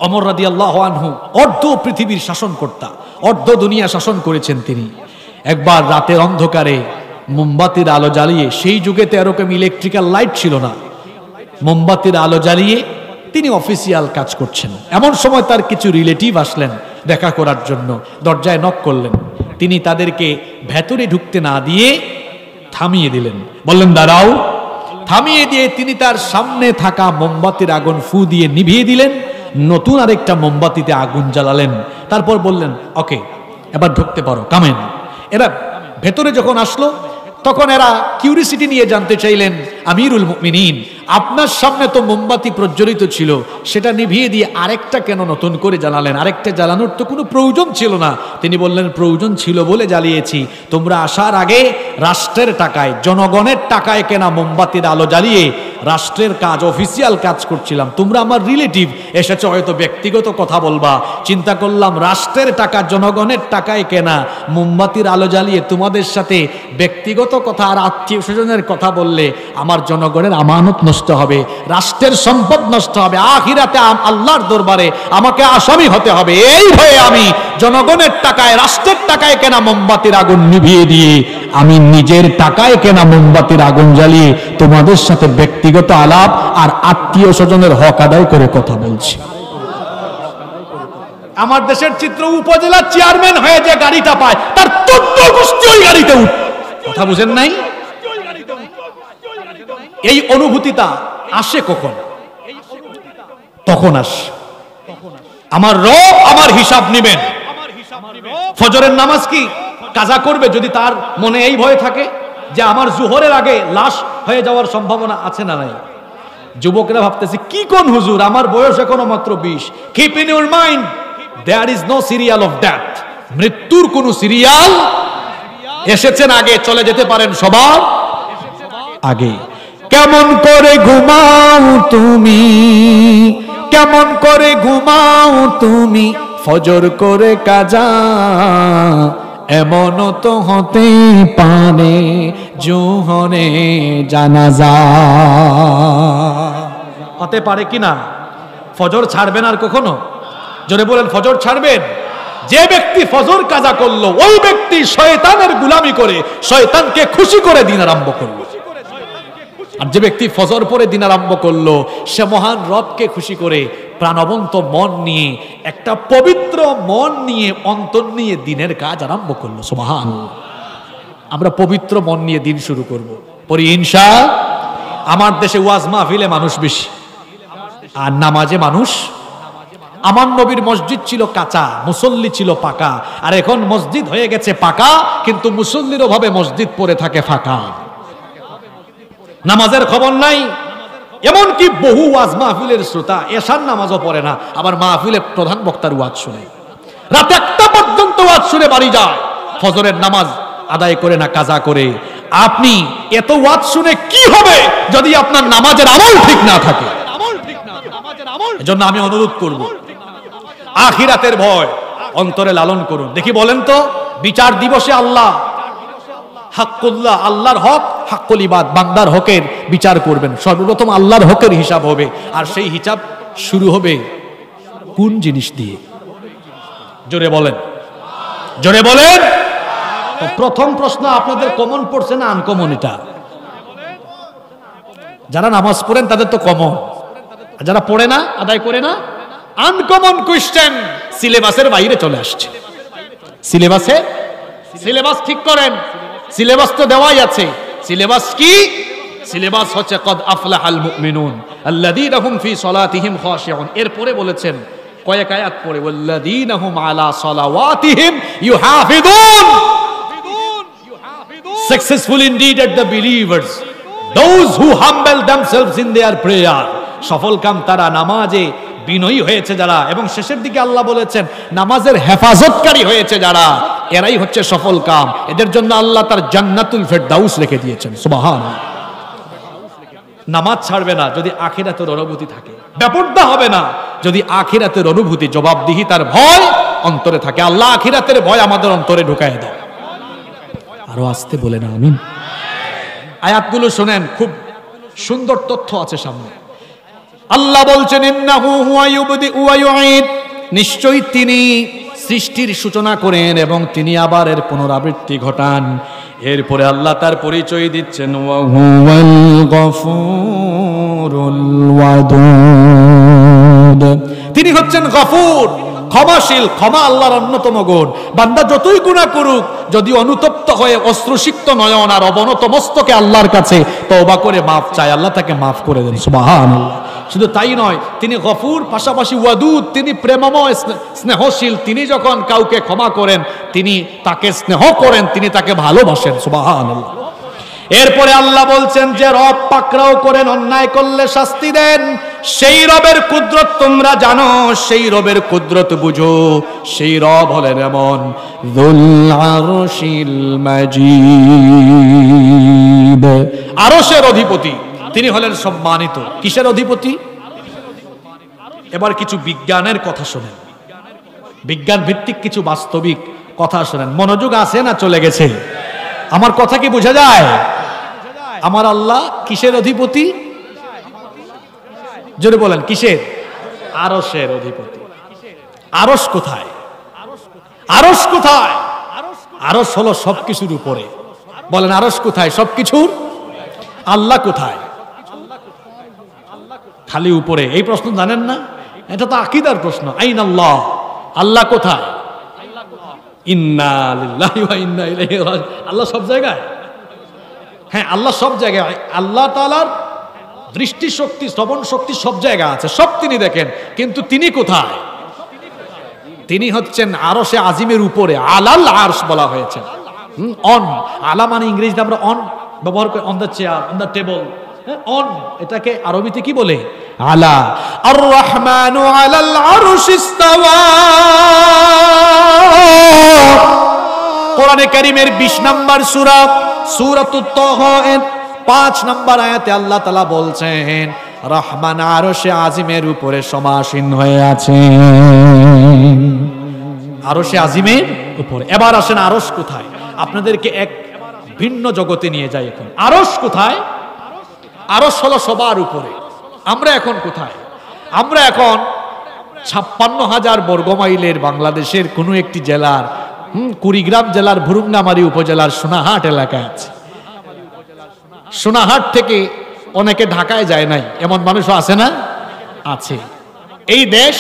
ওমর রাদিয়াল্লাহু আনহু অর্ধ পৃথিবীর শাসনকর্তা, অর্ধ দুনিয়া শাসন করেছেন তিনি। একবার রাতের অন্ধকারে মোমবাতির আলো জ্বালিয়ে, সেই যুগেতে এরকম ইলেকট্রিক্যাল লাইট ছিল না, মোমবাতির আলো জ্বালিয়ে তিনি অফিসিয়াল কাজ করছেন। এমন সময় তার কিছু রিলেটিভ আসলেন দেখা করার জন্য, দরজায় নক করলেন। তিনি তাদেরকে ভেতরে ঢুকতে না দিয়ে থামিয়ে দিলেন, বললেন দাঁড়াও। থামিয়ে দিয়ে তিনি তার সামনে থাকা মোমবাতির আগুন ফু দিয়ে নিভিয়ে দিলেন, নতুন আরেকটা মোমবাতিতে আগুন জ্বালালেন। তারপর বললেন ওকে, এবার ঢুকতে পারো, কামেন। এরা ভেতরে যখন আসলো তখন এরা কিউরিসিটি নিয়ে জানতে চাইলেন, আমিরুল মুমিনিন, আপনার সামনে তো মোমবাতি প্রজ্বলিত ছিল, সেটা নিভিয়ে দিয়ে আরেকটা কেন নতুন করে জ্বালালেন? আরেকটা জ্বালানোর তো কোনো প্রয়োজন ছিল না। তিনি বললেন প্রয়োজন ছিল বলে জ্বালিয়েছি। তোমরা আসার আগে রাষ্ট্রের টাকায়, জনগণের টাকায় কেনা মোমবাতির আলো জ্বালিয়ে রাষ্ট্রের কাজ, অফিসিয়াল কাজ করছিলাম। তোমরা আমার রিলেটিভ, এসেছে হয়তো ব্যক্তিগত কথা বলবা। চিন্তা করলাম রাষ্ট্রের টাকা, জনগণের টাকায় কেনা মোমবাতির আলো জ্বালিয়ে তোমাদের সাথে ব্যক্তিগত কথা আর আত্মীয় স্বজনের কথা বললে আমার জনগণের আমানত নষ্ট হবে, রাষ্ট্রের সম্পদ নষ্ট হবে, আখিরাতে আল্লাহর দরবারে আমাকে আসামি হতে হবে। এই ভয়ে আমি জনগণের টাকায়, রাষ্ট্রের টাকায় কেনা মোমবাতির আগুন নিভিয়ে দিয়ে আমি নিজের টাকায় কেনা মোমবাতির আগুন জ্বালিয়ে তোমাদের সাথে ব্যক্তিগত আলাপ আর আত্মীয় স্বজনের হক আদায় করে কথা বলছি। আমার দেশের চিত্র, উপজেলা চেয়ারম্যান হয়ে যে গাড়িটা পায় তার 14 গোষ্ঠী ওই গাড়িতে উঠ। কথা বুঝেন নাই? এই অনুভূতিটা আসে কখন? তখন আসে আমার রব আমার হিসাব নেবেন। ফজরের নামাজ কি কাজা করবে যদি তার মনে এই ভয় থাকে যে আমার জোহরের আগে লাশ হয়ে যাওয়ার সম্ভাবনা আছে না নাই? যুবকরা ভাবতেছে কি কোন হুজুর, আমার বয়স এখনো মাত্র 20। Keep in your mind there is no serial of death. মৃত্যুর কোন সিরিয়াল এসেছেন আগে, চলে যেতে পারেন সবার আগে। কেমন করে ঘুমাও তুমি, কেমন করে ঘুমাও তুমি, ফজর করে কাজা, এমন তো হতে পারে জোহরে জানাজা। হতে পারে কিনা? ফজর ছাড়বেন আর কখনো? জোরে বলেন, ফজর ছাড়বেন? যে ব্যক্তি ফজর কাজা করলো ওই ব্যক্তি শয়তানের গোলামি করে শয়তানকে খুশি করে দিন আরম্ভ করলো। আর যে ব্যক্তি ফজর পরে দিন আরম্ভ করলো সে মহান রবকে খুশি করে প্রাণবন্ত মন নিয়ে, একটা পবিত্র মন নিয়ে, অন্তর নিয়ে দিনের কাজ আরম্ভ করলো। সুবহানাল্লাহ। আমরা পবিত্র মন নিয়ে দিন শুরু করব, পরে ইনশাআল্লাহ। আমার দেশে ওয়াজ মাহফিলে মানুষ বেশি আর নামাজে মানুষ। আমার নবীর মসজিদ ছিল কাঁচা, মুসল্লি ছিল পাকা, আর এখন মসজিদ হয়ে গেছে পাকা কিন্তু মুসল্লির অভাবে মসজিদ পড়ে থাকে ফাঁকা। নামাজের খবর নাই। এমনকি বহু ওয়াজ মাহফিলের শ্রোতা এশার নামাজও পড়ে না, আবার মাহফিলে প্রধান বক্তার ওয়াজ শুনে, রাত 1টা পর্যন্ত ওয়াজ শুনে বাড়ি যায়, ফজরের নামাজ আদায় করে না, কাজা করে। আপনি এত ওয়াজ শুনে কি হবে যদি আপনার নামাজের আমল ঠিক না থাকে? এজন্য আমি অনুরোধ করব, আখিরাতের ভয় অন্তরে লালন করুন। দেখি বলেন তো, বিচার দিবসে আল্লাহ হাক্কুল্লাহ, আল্লাহর হক, হাক্কুল ইবাদ, বান্দার হকের বিচার করবেন। সর্বপ্রথম আল্লাহর হকের হিসাব হবে, আর সেই হিসাব শুরু হবে কোন জিনিস দিয়ে? জোরে বলেন, জোরে বলেন। প্রথম প্রশ্ন আপনাদের কমন পড়ছে না আনকমন? এটা যারা নামাজ পড়েন তাদের তো কমন, যারা পড়ে না, আদায় করে না, আনকমন কোয়েশ্চেন সিলেবাসের বাইরে চলে আসছে। সিলেবাস ঠিক করেন। সিলেবাস তো দেওয়াই আছে। সিলেবাস কি? সিলেবাস হচ্ছে কদ আফলাহাল মুমিনুন আল্লাযীনা হুম ফি সলাতিহিম খাশিউন। এরপরে বলেছেন কয়েক আয়াত পরে, ওয়াল্লাযীনা হুম আলা সালাওয়াতিহিম ইউহাফিজুন। Successful indeed are the believers, those who humble themselves in their prayer. সফল কাম তারা, নামাজে বিনয়ী হয়েছে যারা, এবং শেষের দিকে আল্লাহ বলেছেন নামাজের হেফাজতকারী হয়েছে যারা, এরাই হচ্ছে সফল কাম। এদের জন্য আল্লাহ তার জান্নাতুল ফেরদাউস রেখে দিয়েছেন। সুবহানাল্লাহ। নামাজ ছাড়বে না যদি আখিরাতের অনুভূতি থাকে, বেপরদা হবে না যদি আখিরাতের অনুভূতি, জবাবদিহিতার ভয় অন্তরে থাকে। আল্লাহ আখিরাতের ভয় আমাদের অন্তরে ঢুকায় দাও। আরো আসতে বলেন আমিন। আয়াতগুলো শুনেন, খুব সুন্দর তথ্য আছে সামনে। আল্লাহ বলছেন ইন্নাহু হুয়া ইউবদিউ ওয়া ইউঈদ, নিশ্চয়ই তিনি সৃষ্টির সূচনা করেন এবং তিনি আবার এর পুনরাবৃত্তি ঘটান। এরপরে আল্লাহ তার পরিচয় দিচ্ছেন ওয়া হুয়াল গফুরুল ওয়াদুদ, তিনি হচ্ছেন গফুর, ক্ষমাশীল। ক্ষমা আল্লাহর অন্যতম গুণ। বান্দা যতই গুনাহ করুক, যদি অনুতপ্ত হয়ে অশ্রুসিক্ত নয়ন আর অবনত মস্তকে আল্লাহর কাছে তওবা করে মাফ চায়, আল্লাহ তাকে মাফ করে দেন। সুবহানাল্লাহ। শুধু তাই নয়, তিনি গফুর, পাশাপাশি ওয়াদুদ, তিনি প্রেমময়, স্নেহশীল। তিনি যখন কাউকে ক্ষমা করেন, তিনি তাকে স্নেহ করেন, তিনি তাকে ভালোবাসেন। সুবহানাল্লাহ। এরপরে আল্লাহ বলছেন যে রব পাকড়াও করেন, অন্যায় করলে শাস্তি দেন। সেই রবের কুদরত তোমরা জানো, সেই রবের কুদরত বুঝো। সেই রব হলেন এমন যুল আরশিল মাজিদ, আরশের অধিপতি। তিনি হলেন সম্মানিত। কিসের অধিপতি? এবার কিছু বিজ্ঞানের কথা শোনেন, বিজ্ঞান ভিত্তিক কিছু বাস্তবিক কথা শোনেন। মনোযোগ আছে না চলে গেছে? আমার কথা কি বোঝা যায়? আমার আল্লাহ কিসের অধিপতি? জোরে বলেন, কিসের? আরশের অধিপতি। আরশ কোথায়? আরশ কোথায়? আরশ হলো সবকিছুর উপরে। বলেন আরশ কোথায়? সবকিছুর। আল্লাহ কোথায়? খালি উপরে। এই প্রশ্ন জানেন না? এটা তো আকীদার প্রশ্ন। আইন আল্লাহ, আল্লাহ কোথায়? ইন্না লিল্লাহি ওয়া ইন্না ইলাইহি রাজিউন। আল্লাহ সব জায়গায়? হ্যাঁ, আল্লাহ সব জায়গায়। আল্লাহ তাআলার দৃষ্টি শক্তি, শ্রবণ শক্তি সব জায়গায় আছে, সব তিনি দেখেন। কিন্তু তিনি কোথায়? তিনি হচ্ছেন আরশে আজিমের উপরে। আলাল আরশ বলা হয়েছে। অন, আলা মানে ইংরেজিতে আমরা অন ব্যবহার করি, on the chair, on the table. On, এটাকে আরবিতে কি বলে? আলা। আর রহমানু আলাল আরশি ইস্তাওয়া। কোরআনে কারীমের 20 নম্বর সূরা, সূরাতুত তাহা এর 5 নম্বর আয়াতে আল্লাহ তাআলা বলছেন রহমান আরশে আজিমের উপরে সমাসীন হয়ে আছেন। আরশে আজিমের উপরে। এবার আসেন আরশ কোথায়? আপনাদেরকে এক ভিন্ন জগতে নিয়ে যাই। এখন আরশ কোথায়? আরশ হলো সবার উপরে। আমরা এখন কোথায়? আমরা এখন 56,000 বর্গমাইলের বাংলাদেশের কোনো একটি জেলার, কুড়িগ্রাম জেলার ভুরুঙ্গামারী উপজেলার সোনাহাট এলাকায় আছে। সোনাহাট থেকে অনেকে ঢাকায় যায় নাই, এমন মানুষও আছে না? আছে। এই দেশ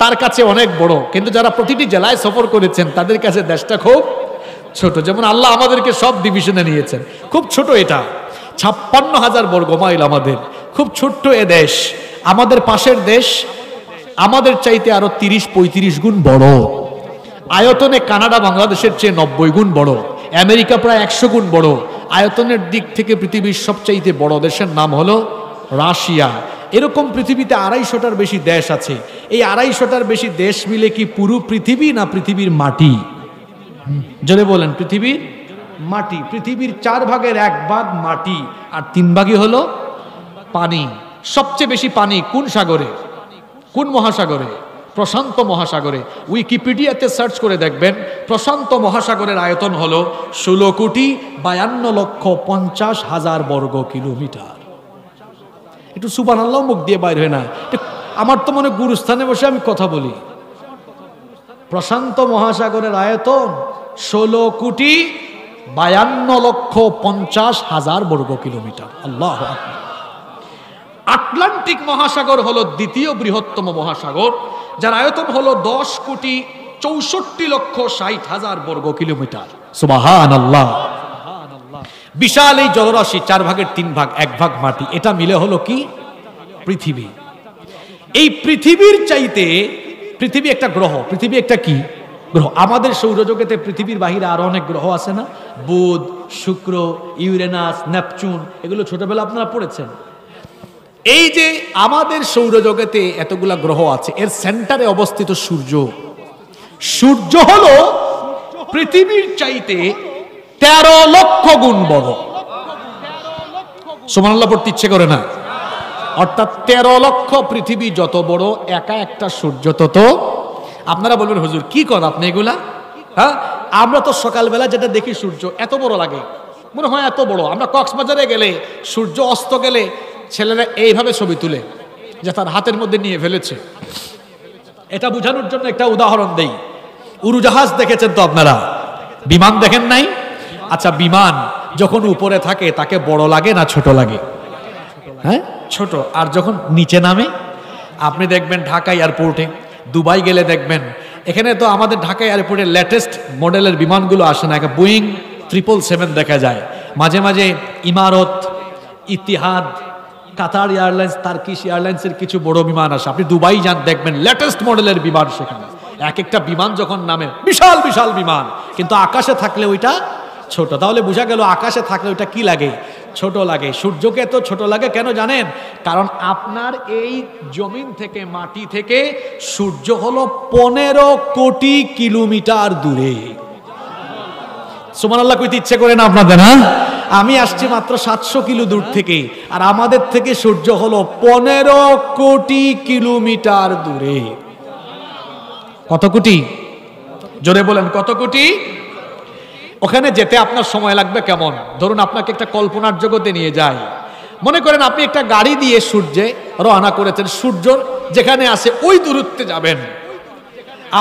তার কাছে অনেক বড়, কিন্তু যারা প্রতিটি জেলায় সফর করেছেন তাদের কাছে দেশটা খুব ছোট। যেমন আল্লাহ আমাদেরকে সব ডিভিশনে নিয়েছেন, খুব ছোট এটা। 56,000 বর্গমাইল আমাদের, খুব ছোট্ট এ দেশ। আমাদের পাশের দেশ আমাদের চাইতে আরো 30-35 গুণ বড়। আয়তনে কানাডা বাংলাদেশের চেয়ে 90 গুণ বড়। আমেরিকা প্রায় 100 গুণ বড়। আয়তনের দিক থেকে পৃথিবীর সবচাইতে বড় দেশের নাম হলো রাশিয়া। এরকম পৃথিবীতে 250টার বেশি দেশ আছে। এই 250টার বেশি দেশ মিলে কি পুরো পৃথিবী, না পৃথিবীর মাটি? জোরে বলেন, পৃথিবীর মাটি। পৃথিবীর 4 ভাগের 1 ভাগ মাটি আর 3 ভাগই হলো পানি। সবচেয়ে বেশি পানি কোন সাগরে, কোন মহাসাগরে? প্রশান্ত মহাসাগরে। উইকিপিডিয়াতে সার্চ করে দেখবেন, প্রশান্ত মহাসাগরের আয়তন হলো 16,52,50,000 বর্গ কিলোমিটার। একটু সুবহানাল্লাহ মুখ দিয়ে বাইর হয় না? আমার তো মনে গুরুস্থানে বসে আমি কথা বলি। প্রশান্ত মহাসাগরের আয়তন 16,52,50,000 বর্গ কিলোমিটার। আল্লাহু আকবার। আটলান্টিক মহাসাগর হলো দ্বিতীয় বৃহত্তম মহাসাগর, যার আয়তন হলো 10,64,60,000 বর্গ কিলোমিটার। সুবহানাল্লাহ। বিশাল এই জলরাশি, 4 ভাগের 3 ভাগ, 1 ভাগ মাটি, এটা মিলে হলো কি? পৃথিবী। এই পৃথিবীর চাইতে, পৃথিবী একটা গ্রহ, পৃথিবী একটা কি গ্রহ? আমাদের সৌরজগতে পৃথিবীর বাহিরে আরো অনেক গ্রহ আছে না? বুধ, শুক্র, ইউরেনাস, নেপচুন, এগুলো ছোটবেলা আপনারা পড়েছেন। এই যে আমাদের সৌরজগতে এতগুলা গ্রহ আছে, এর সেন্টারে অবস্থিত সূর্য। সূর্য হলো পৃথিবীর চাইতে 13 লক্ষ গুণ বড়। সুবহানাল্লাহ পড়তে ইচ্ছে করে না? অর্থাৎ 13 লক্ষ পৃথিবী যত বড়, একা একটা সূর্য তত। আপনারা বলবেন হুজুর কি করেন আপনি এগুলা? হ্যাঁ, আমরা তো সকালবেলা যেটা দেখি সূর্য এত বড় লাগে, মনে হয় এত বড়। আমরা কক্সবাজারে গেলে সূর্য অস্ত গেলে ছেলেরা এইভাবে ছবি তুলে, যে তার হাতের মধ্যে নিয়ে ফেলেছে। এটা বোঝানোর জন্য একটা উদাহরণ দেই। উড়োজাহাজ দেখেছেন তো আপনারা, বিমান দেখেন নাই? আচ্ছা, বিমান যখন উপরে থাকে তাকে বড় লাগে না ছোট লাগে? হ্যাঁ, ছোট। আর যখন নিচে নামে, আপনি দেখবেন ঢাকা এয়ারপোর্টে, দুবাই গেলে দেখবেন, এখানে তো আমাদের ঢাকা এয়ারপোর্টে লেটেস্ট মডেলের বিমানগুলো আসে না, একটা বোয়িং 777 দেখা যায়, মাঝে মাঝে ইমারত, ইতিহাদ, কাতার এয়ারলাইন্স, টার্কিশ এয়ারলাইন্সের কিছু বড় বিমান আসে। আপনি দুবাই যান, দেখবেন লেটেস্ট মডেলের বিমান সেখানে। এক একটা বিমান যখন নামে, বিশাল বিশাল বিমান, কিন্তু আকাশে থাকলে ওইটা ছোট। তাহলে বোঝা গেল আকাশে থাকলে ওইটা কি লাগে? ছোট লাগে। সূর্যকে তো ছোট লাগে কেন জানেন? কারণ আপনার এই জমিন থেকে, মাটি থেকে সূর্য হলো 15 কোটি কিলোমিটার দূরে। সুবহানাল্লাহ কইতে ইচ্ছে করে না আপনাদের? না, আমি আসছি মাত্র 700 কিলো দূর থেকে, আর আমাদের থেকে সূর্য হলো 15 কোটি কিলোমিটার দূরে। কত কোটি? জোরে বলেন, কত কোটি? ওখানে যেতে আপনার সময় লাগবে কেমন? ধরুন আপনাকে একটা কল্পনার জগতে নিয়ে যায়। মনে করেন আপনি একটা গাড়ি দিয়ে সূর্যে রওনা করেছেন, সূর্য যেখানে আছে ওই দূরত্বে যাবেন।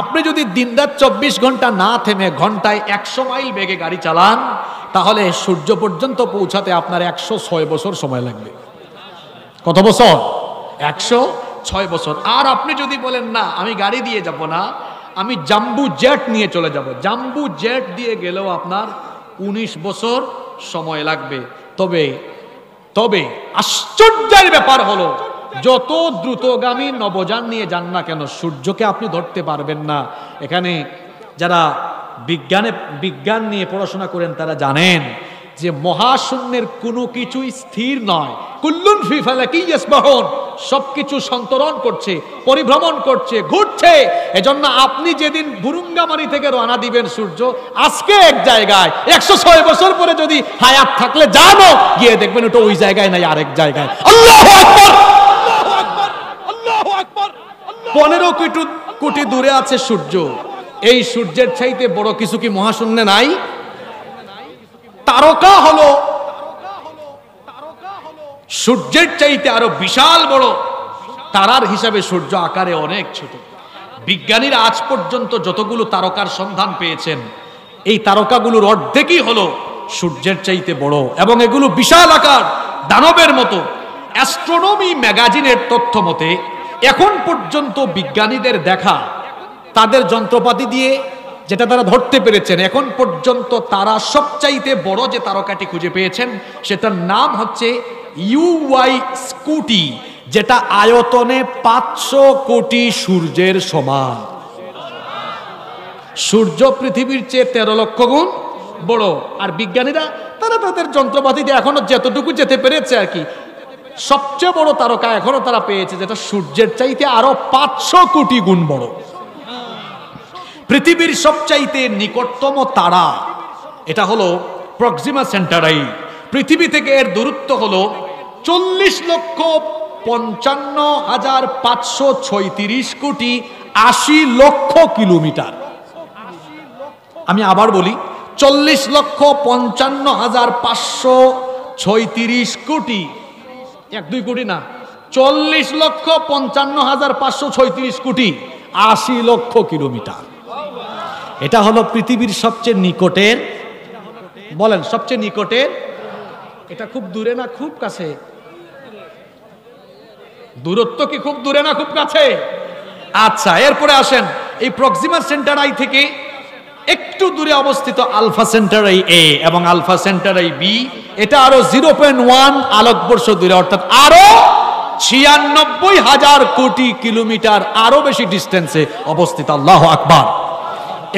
আপনি যদি দিনরাত 24 ঘন্টা না থেমে ঘন্টায় 100 মাইল বেগে গাড়ি চালান, তাহলে সূর্য পর্যন্ত পৌঁছাতে আপনার 106 বছর সময় লাগবে। কত বছর? 106 বছর। আর আপনি যদি বলেন না, আমি গাড়ি দিয়ে যাব না, আমি জাম্বু জেট নিয়ে চলে যাব, জাম্বু জেট দিয়ে গেলেও আপনার 19 বছর সময় লাগবে। তবে তবে আশ্চর্যের ব্যাপার হলো, যত দ্রুতগামী নবযান নিয়ে যান না কেন, সূর্যকে আপনি ধরতে পারবেন না। এখানে যারা বিজ্ঞান নিয়ে পড়াশোনা করেন তারা জানেন যে মহাশূন্যের কোনো কিছুই স্থির নয়। কুল্লুন ফি ফালাকি ইয়াসবাহুন, সবকিছু সন্তরণ করছে, পরিভ্রমণ করছে, ঘুরছে। এজন্য আপনি যেদিন বুরুঙ্গামারি থেকে রওনা দিবেন, সূর্য আজকে এক জায়গায়, 106 বছর পরে যদি হায়াত থাকলে জানো, গিয়ে দেখবেন ওটা ওই জায়গায় নাই, আরেক জায়গায়। আল্লাহু আকবার, আল্লাহু আকবার। 15 কোটি দূরে আছে সূর্য। এই সূর্যের চাইতে বড় কিছু কি মহাশূন্যে নাই? তারকা হলো সূর্যের চাইতে আরো বিশাল বড় তারার হিসাবে সূর্য আকারে অনেক ছোট। বিজ্ঞানীরা আজ পর্যন্ত যতগুলো তারকার সন্ধান পেয়েছেন, এই তারকাগুলোর অর্ধেকই হলো সূর্যের চাইতে বড়, এবং এগুলো বিশাল আকার, দানবের মতো। অ্যাস্ট্রোনমি ম্যাগাজিনের তথ্য মতে এখন পর্যন্ত বিজ্ঞানীদের দেখা, তাদের যন্ত্রপাতি দিয়ে যেটা তারা ধরতে পেরেছেন, এখন পর্যন্ত তারা সবচাইতে বড় যে তারকাটি খুঁজে পেয়েছেন সেটার নাম হচ্ছে ইউওয়াই স্কুটি, যেটা আয়তনে 500 কোটি সূর্যের সমান। সূর্য পৃথিবীর চেয়ে 13 লক্ষ গুণ বড়। আর বিজ্ঞানীরা তারা তাদের যন্ত্রপাতি দিয়ে এখনো যতটুকু যেতে পেরেছে আর কি, সবচেয়ে বড় তারকা এখনো তারা পেয়েছে যেটা সূর্যের চাইতে আরো 500 কোটি গুণ বড়। পৃথিবীর সবচাইতে নিকটতম তারা, এটা হলো প্রক্সিমা সেন্টারাই। পৃথিবী থেকে এর দূরত্ব হলো 40,55,536 কোটি 80 লক্ষ কিলোমিটার। আমি আবার বলি, 40,55,536 কোটি, 1-2 কোটি না, 40,55,536 কোটি 80 লক্ষ কিলোমিটার। এটা হলো পৃথিবীর সবচেয়ে নিকটের, বলেন সবচেয়ে নিকটের। এটা খুব দূরে না খুব কাছে? দূরত্ব কি খুব দূরে না খুব কাছে? আচ্ছা, এরপরে আসেন এই প্রক্সিমা সেন্টারাই থেকে একটু দূরে অবস্থিত আলফা সেন্টারাই এ এবং আলফা সেন্টারাই বি, এটা আরো 0.1 আলোকবর্ষ দূরে, অর্থাৎ আরো 96,000 কোটি কিলোমিটার আরো বেশি ডিস্টেন্সে অবস্থিত। আল্লাহু আকবার।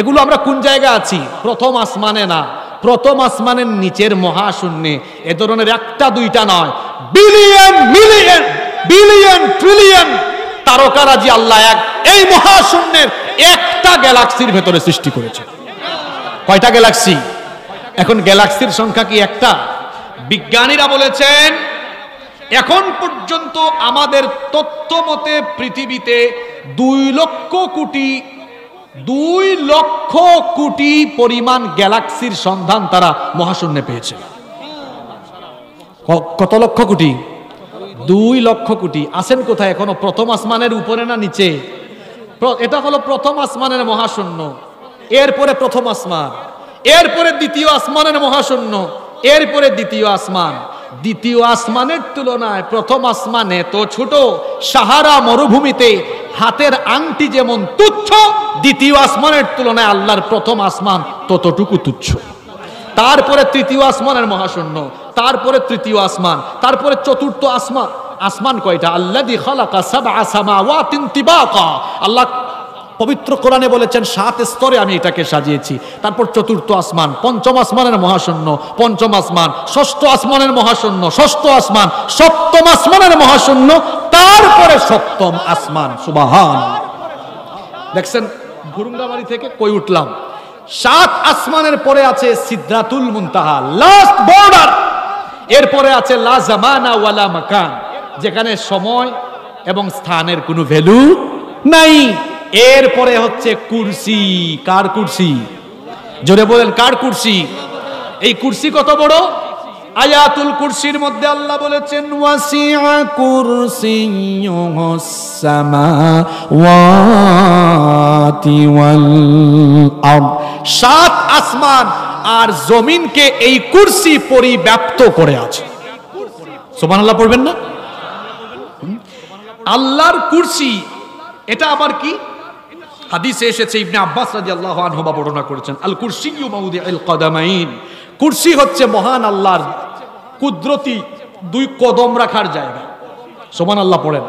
এগুলো আমরা কোন জায়গায় আছি? প্রথম আসমানে না, প্রথম আসমানের নিচের মহাশূন্যে। এ ধরনের একটা দুইটা নয়, বিলিয়ন মিলিয়ন বিলিয়ন ট্রিলিয়ন তারকারাজি আল্লাহ এক এই মহাশূন্যের একটা গ্যালাক্সির ভেতরে সৃষ্টি করেছে। কয়টা গ্যালাক্সি? এখন গ্যালাক্সির সংখ্যা কি একটা? বিজ্ঞানীরা বলেছেন এখন পর্যন্ত আমাদের তথ্য মতে পৃথিবীতে 2 লক্ষ কোটি পরিমাণ গ্যালাক্সির সন্ধান তারা মহাশূন্যে পেয়েছে। কত লক্ষ কোটি? 2 লক্ষ কোটি আছেন কোথায়? এখনো প্রথম আসমানের উপরে না নিচে? এটা হলো প্রথম আসমানের মহাশূন্য, এরপরে প্রথম আসমান, এরপরে দ্বিতীয় আসমানের মহাশূন্য, এরপরে দ্বিতীয় আসমান। দ্বিতীয় আসমানের তুলনায় প্রথম আসমান এত ছোট, সাহারা মরুভূমিতে হাতের আংটি যেমন তুচ্ছ, দ্বিতীয় আসমানের তুলনায় আল্লাহর প্রথম আসমান ততটুকু তুচ্ছ। তারপরে তৃতীয় আসমানের মহাশূন্য, তারপরে তৃতীয় আসমান, তারপরে চতুর্থ আসমান। আসমান কয়টা? আল্লাযী খালাকা সাবআ সামাওয়াতিন তিবাকা। আল্লাহ পবিত্র কোরআনে বলেছেন 7 স্তরে আমি এটাকে সাজিয়েছি। তারপর চতুর্থ আসমান, পঞ্চম আসমানের মহাশূন্য, পঞ্চম আসমান, ষষ্ঠ আসমানের মহাশূন্য, ষষ্ঠ আসমান, সপ্তম আসমানের মহাশূন্য, তারপরে সপ্তম আসমান। সুবহানাল্লাহ। দেখছেন ভুরুঙ্গামারি থেকে কই উঠলাম? 7 আসমানের পরে আছে সিদরাতুল মুনতাহা, লাস্ট বর্ডার। এরপরে আছে লা জামানা ওয়ালা মাকান, যেখানে সময় এবং স্থানের কোনো ভ্যালু নাই। এরপরে হচ্ছে কুরসি। কার কুরসি? জোরে বলেন, কার কুরসি? এই কুরসি কত বড়? আয়াতুল কুরসির মধ্যে আল্লাহ বলেছেন ওয়াসিআ কুরসিয়ুহুস সামাওয়াতি ওয়াল আরদ। 7 আসমান আর জমিনকে এই কুরসি পরিব্যাপ্ত করে আছে। সুবহানাল্লাহ পড়বেন না? আল্লাহর কুরসি এটা আবার কি? হাদিসে এসেছে, ইবনে আব্বাস রাদিয়াল্লাহু আনহু বর্ণনা করেছেন, আল কুরসিয়্যু মাউদিউল কদামাইন। কুরসি হচ্ছে মহান আল্লাহর কুদরতি 2 কদম রাখার জায়গা। সুবহানাল্লাহ পড়েন।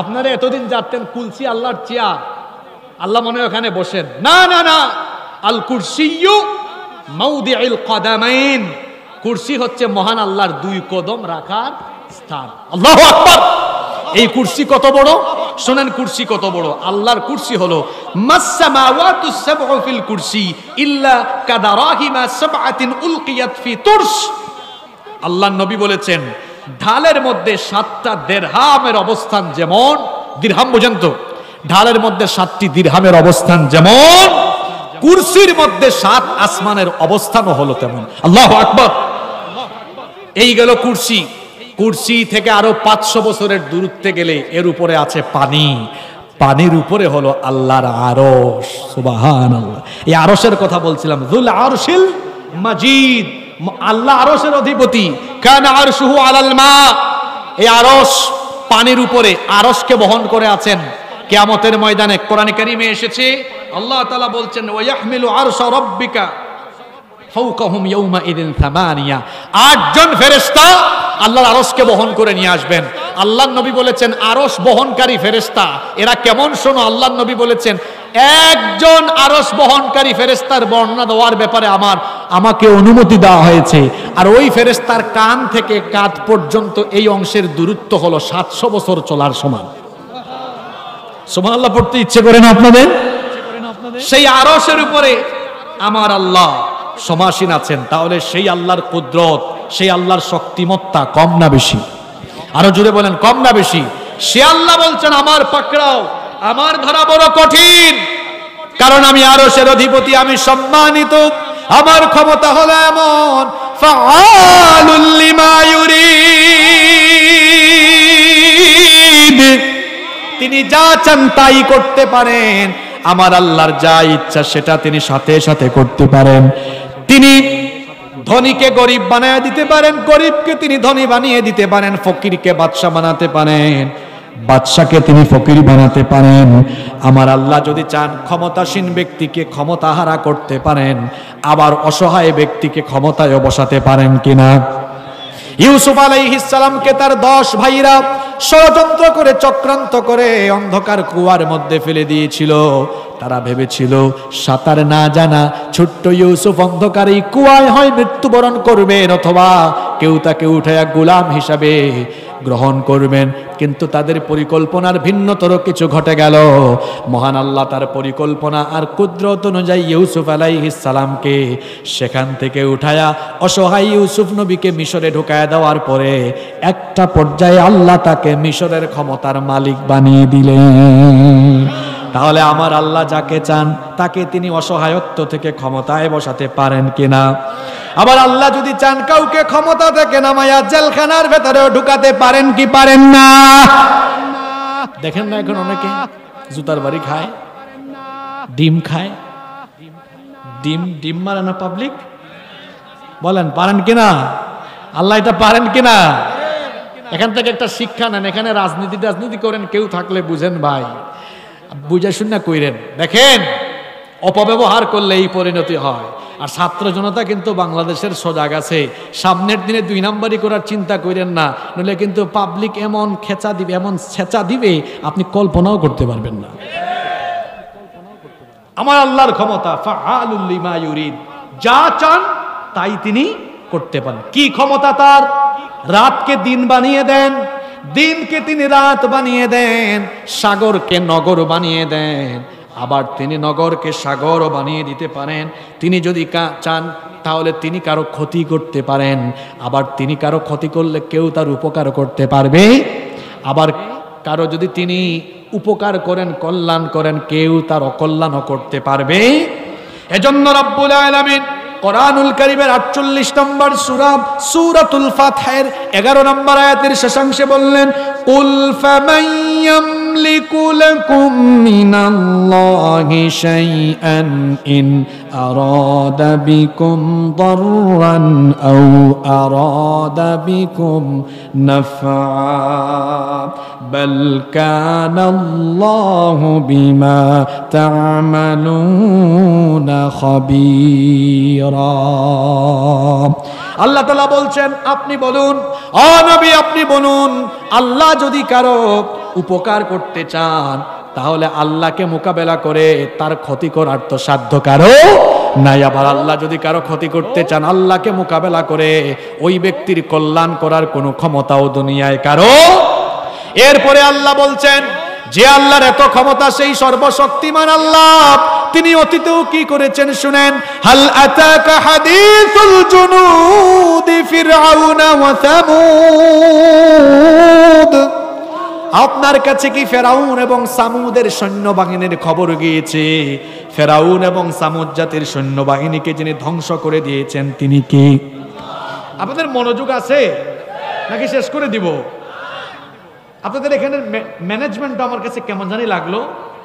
আপনারা এতদিন জানতেন কুরসি আল্লাহর চেয়ার, আল্লাহ মনে হয় ওখানে বসেন। না না না, আল কুরসিয়্যু মাউদিউল কদামাইন। কুরসি হচ্ছে মহান আল্লাহর 2 কদম রাখার স্থান। আল্লাহু আকবার। এই কুরসি কত বড়? শুনেন কুরসি কত বড়। আল্লাহর কুরসি হলো মাসসামাওয়াতুস সাবউ ফিল কুরসি ইল্লা কাদারাহিমা সাবআতিন উলকিয়াত ফি তুরস। আল্লাহর নবী বলেছেন ঢালের মধ্যে 7টা দিরহামের অবস্থান যেমন, দিরহাম বুঝেন তো? ঢালের মধ্যে 7টি দিরহামের অবস্থান যেমন, কুরসির মধ্যে 7 আসমানের অবস্থানও হলো তেমন। আল্লাহু আকবার। এই গেল কুরসি। কুরসি থেকে আরো 500 বছরের দূরত্বে গেলে এর উপরে আছে পানি। পানির উপরে হলো আল্লাহর আরশ। সুবহানাল্লাহ। এই আরশের কথা বলছিলাম, যুল আরশিল মাজিদ। আল্লাহ আরশের অধিপতি। কানা আরশুহু আলাল মা। এই আরশ পানির উপরে, আরশকে বহন করে আছেন। কিয়ামতের ময়দানে কোরআনে কারীমে এসেছে, আল্লাহ তাআলা বলছেন ওয়ায়াহমিলু আরশা রাব্বিকা ফাওকাহুম ইয়াওমা ইযিন সামানিয়া। 8 জন ফেরেশতা আল্লাহর আরশকে বহন করে নিয়ে আসবেন। আল্লাহর নবী বলেছেন আরশ বহনকারী ফেরেশতা এরা কেমন? শোনো, আল্লাহর নবী বলেছেন একজন আরশ বহনকারী ফেরেশতার বর্ণনা দেওয়ার ব্যাপারে আমাকে অনুমতি দেওয়া হয়েছে। আর ওই ফেরেশতার কান থেকে কাঁধ পর্যন্ত এই অংশের দূরত্ব হলো 700 বছর চলার সমান। সুবহানাল্লাহ পড়তে ইচ্ছে করে না আপনাদের? সেই আরশের উপরে আমার আল্লাহ সমাসীন আছেন। তাহলে সেই আল্লাহর কুদরত, সেই আল্লাহর শক্তিমত্তা কম না বেশি? আরো জোরে বলেন, কম না বেশি? সে আল্লাহ বলছেন আমার পাকড়াও, আমার ধরা বড় কঠিন, কারণ আমি আরশের অধিপতি, আমি সম্মানিত, আমার ক্ষমতা হলো এমন ফাআলুল লিমা ইউরিদ। তিনি যা চান তাই করতে পারেন। আমার আল্লাহর যা ইচ্ছা সেটা তিনি সাথে সাথে করতে পারেন। তিনি ধনীকে গরিব বানিয়ে দিতে পারেন, গরিবকে তিনি ধনী বানিয়ে দিতে পারেন, ফকিরকে বাদশা বানাতে পারেন, বাদশাকে তিনি ফকির বানাতে পারেন। আমার আল্লাহ যদি চান ক্ষমতাসীন ব্যক্তিকে ক্ষমতাহারা করতে পারেন, আবার অসহায় ব্যক্তিকে ক্ষমতায় বসাতে পারেন কিনা? ইউসুফ আলাইহিস সালামকে তার 10 ভাইরা ষড়যন্ত্র করে, চক্রান্ত করে অন্ধকার কুয়ার মধ্যে ফেলে দিয়েছিল। তারা ভেবেছিল সাঁতার না জানা ছোট্ট ইউসুফ অন্ধকারে কুয়ায় হয় মৃত্যুবরণ করবেন, অথবা কেউ তাকে উঠায়া গোলাম হিসাবে গ্রহণ করবেন। কিন্তু তাদের পরিকল্পনার ভিন্নতর কিছু ঘটে গেল। মহান আল্লাহ তার পরিকল্পনা আর কুদরত অনুযায়ী ইউসুফ আলাইহিস সালামকে সেখান থেকে উঠায়া অসহায় ইউসুফ নবীকে মিশরে ঢুকায়া দেওয়ার পরে একটা পর্যায়ে আল্লাহ তাকে মিশরের ক্ষমতার মালিক বানিয়ে দিলেন। তাহলে আমার আল্লাহ যাকে চান তাকে তিনি অসহায়ত্ব থেকে ক্ষমতায় বসাতে পারেন কিনা? আবার আল্লাহ যদি চান কাউকে ক্ষমতা থেকে নামায়া জেলখানার ভেতরেও ঢুকাতে পারেন কি পারেন না? দেখেন না এখন অনেকে জুতার বাড়ি খায়, ডিম খায়, ডিম মারে না পাবলিক? বলেন পারেন কিনা? আল্লাহ এটা পারেন কিনা? এখান থেকে একটা শিক্ষা নেন। এখানে রাজনীতি করেন কেউ থাকলে বুঝেন ভাই, বুঝে শুনে কইরেন। দেখেন অপব্যবহার করলে এই পরিণতি হয়। আর ছাত্র জনতা কিন্তু বাংলাদেশের সজাগ আছে, সামনের দিনে 2 নাম্বারই করার চিন্তা করেন না, নইলে কিন্তু পাবলিক এমন খেচা দিবে, এমন ছেঁচা দিবে আপনি কল্পনাও করতে পারবেন না। আমার আল্লাহর ক্ষমতা ফাআলুল লিমা ইউরিদ, যা চান তাই তিনি করতে পারেন। কি ক্ষমতা তার? রাতকে দিন বানিয়ে দেন, দিনকে তিনি রাত বানিয়ে দেন, সাগরকে নগর বানিয়ে দেন, আবার তিনি নগরকে সাগরও বানিয়ে দিতে পারেন। তিনি যদি চান তাহলে তিনি কারো ক্ষতি করতে পারেন, আবার তিনি কারো ক্ষতি করলে কেউ তার উপকার করতে পারবে। আবার কারো যদি তিনি উপকার করেন, কল্যাণ করেন, কেউ তার অকল্যাণও করতে পারবে। এজন্য রব্বুল আলামিন কোরআনুল কারীমের 48 নম্বর সূরাতুল ফাতহের 11 নম্বর আয়াতের শেষাংশে বললেন, কুল ফামান ইয়ামলিকু লাকুম মিনাল্লাহি শাইআন ইন আরাদা বিকুম দাররান আও আরাদা বিকুম নাফআ বাল কানাল্লাহু বিমা তা'মালুনা খাবীর। আল্লাহ তাআলা বলছেন আপনি বলুন, ও নবী আপনি বলুন, আল্লাহ যদি কারো উপকার করতে চান তাহলে আল্লাহকে মোকাবেলা করে তার ক্ষতি করার তো সাধ্য কারো নাই। আবার আল্লাহ যদি কারো ক্ষতি করতে চান আল্লাহকে মোকাবেলা করে ওই ব্যক্তির কল্যাণ করার কোনো ক্ষমতাও দুনিয়ায় কারো। এরপরে আল্লাহ বলছেন যে আল্লাহর এত ক্ষমতা, সেই সর্বশক্তিমান আল্লাহ তিনি অতীতেও কি করেছেন শুনেন। হাল আতাকা হাদিসুল জুনুদি ফিরআউনা ওয়া সামুদ, আপনার কাছে কি ফেরাউন এবং সামুদের সৈন্যবাহিনীর খবর গিয়েছে? ফেরাউন এবং সামুদ জাতির সৈন্যবাহিনীকে যিনি ধ্বংস করে দিয়েছেন তিনি কে? আপনাদের মনোযোগ আছে নাকি শেষ করে দিব? আপনাদের এখানে ম্যানেজমেন্টটা আমার কাছে কেমন জানি লাগলো,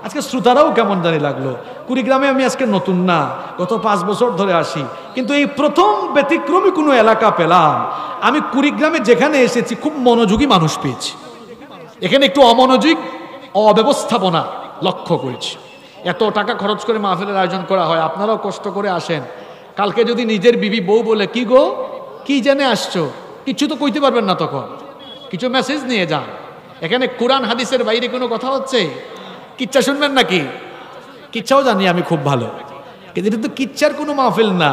আজকে শ্রোতারাও কেমন জানি লাগলো। কুড়িগ্রামে আমি আজকে নতুন না, গত 5 বছর ধরে আসি, কিন্তু এই প্রথম ব্যতিক্রমী কোনো এলাকা পেলাম। আমি কুড়িগ্রামে যেখানে এসেছি খুব মনোযোগী মানুষ পেয়েছি, এখানে একটু অমনোযোগ অব্যবস্থাপনা লক্ষ্য করেছি। এত টাকা খরচ করে মাহফিলের আয়োজন করা হয়, আপনারাও কষ্ট করে আসেন। কালকে যদি নিজের বিবি বউ বলে কি গো কি জেনে আসছো, কিছু তো কইতে পারবেন না, তখন কিছু মেসেজ নিয়ে যান। এখানে কোরআন হাদিসের বাইরে কোনো কথা হচ্ছে? কিচ্ছা শুনবেন নাকি? কিচ্ছাও জানি আমি খুব ভালো, কিন্তু এটা তো কিচ্ছার কোনো মাহফিল না,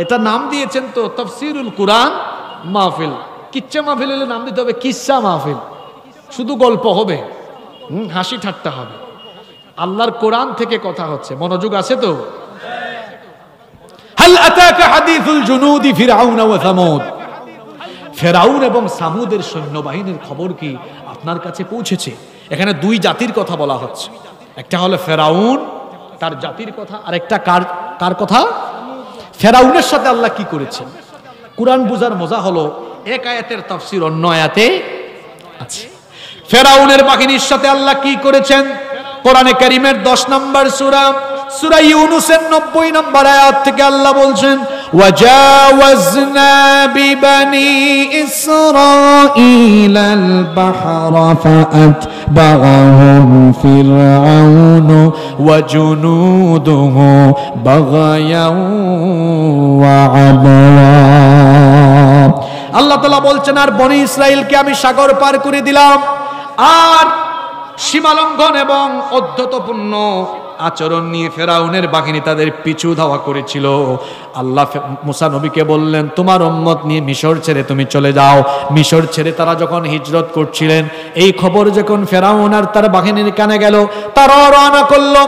এটা নাম দিয়েছেন তো তাফসীরুল কোরআন মাহফিল। কিচ্ছা মাহফিল হলে নাম দিতে হবে কিচ্ছা মাহফিল, শুধু গল্প হবে, হাসি ঠাট্টা হবে। আল্লাহর কোরআন থেকে কথা হচ্ছে, মনোযোগ আছে তো? হাল আতাকা হাদিসুল জুনুদি ফিরআউন ওয়া সামুদ, ফেরাউন এবং সামুদের সৈন্যবাহিনীর খবর কি আপনার কাছে পৌঁছেছে? এখানে 2 জাতির কথা বলা হচ্ছে, একটা হলো ফেরাউন তার জাতির কথা, আর একটা কার কথা? ফেরাউনের সাথে আল্লাহ কি করেছেন। কুরআন বুঝার মজা হলো এক আয়াতের তাফসীর অন্য আয়াতে আছে। ফেরাউনের বাহিনীর সাথে আল্লাহ কি করেছেন? কোরআনে কারীমের 10 নম্বর সূরা ইউনূসের 90 নম্বর আয়াত থেকে আল্লাহ বলছেন, وجاوزنا ببني إسرائيل البحر فأتبعهم فرعون وجنوده بغيا وعدوا। আল্লাহ তাআলা বলছেন আর বনি ইসরাইলকে আমি সাগর পার করে দিলাম, আর সীমালঙ্ঘন এবং অধ্যতপূর্ণ আচরণ নিয়ে ফেরাউনের বাহিনী তাদের পিছু ধাওয়া করেছিল। আল্লাহ মুসা নবীকে বললেন তোমার উম্মত নিয়ে মিশর ছেড়ে তুমি চলে যাও। মিশর ছেড়ে তারা যখন হিজরত করছিলেন, এই খবর যখন ফেরাউন আর তার বাহিনীর কানে গেল, তারা রওনা করলো।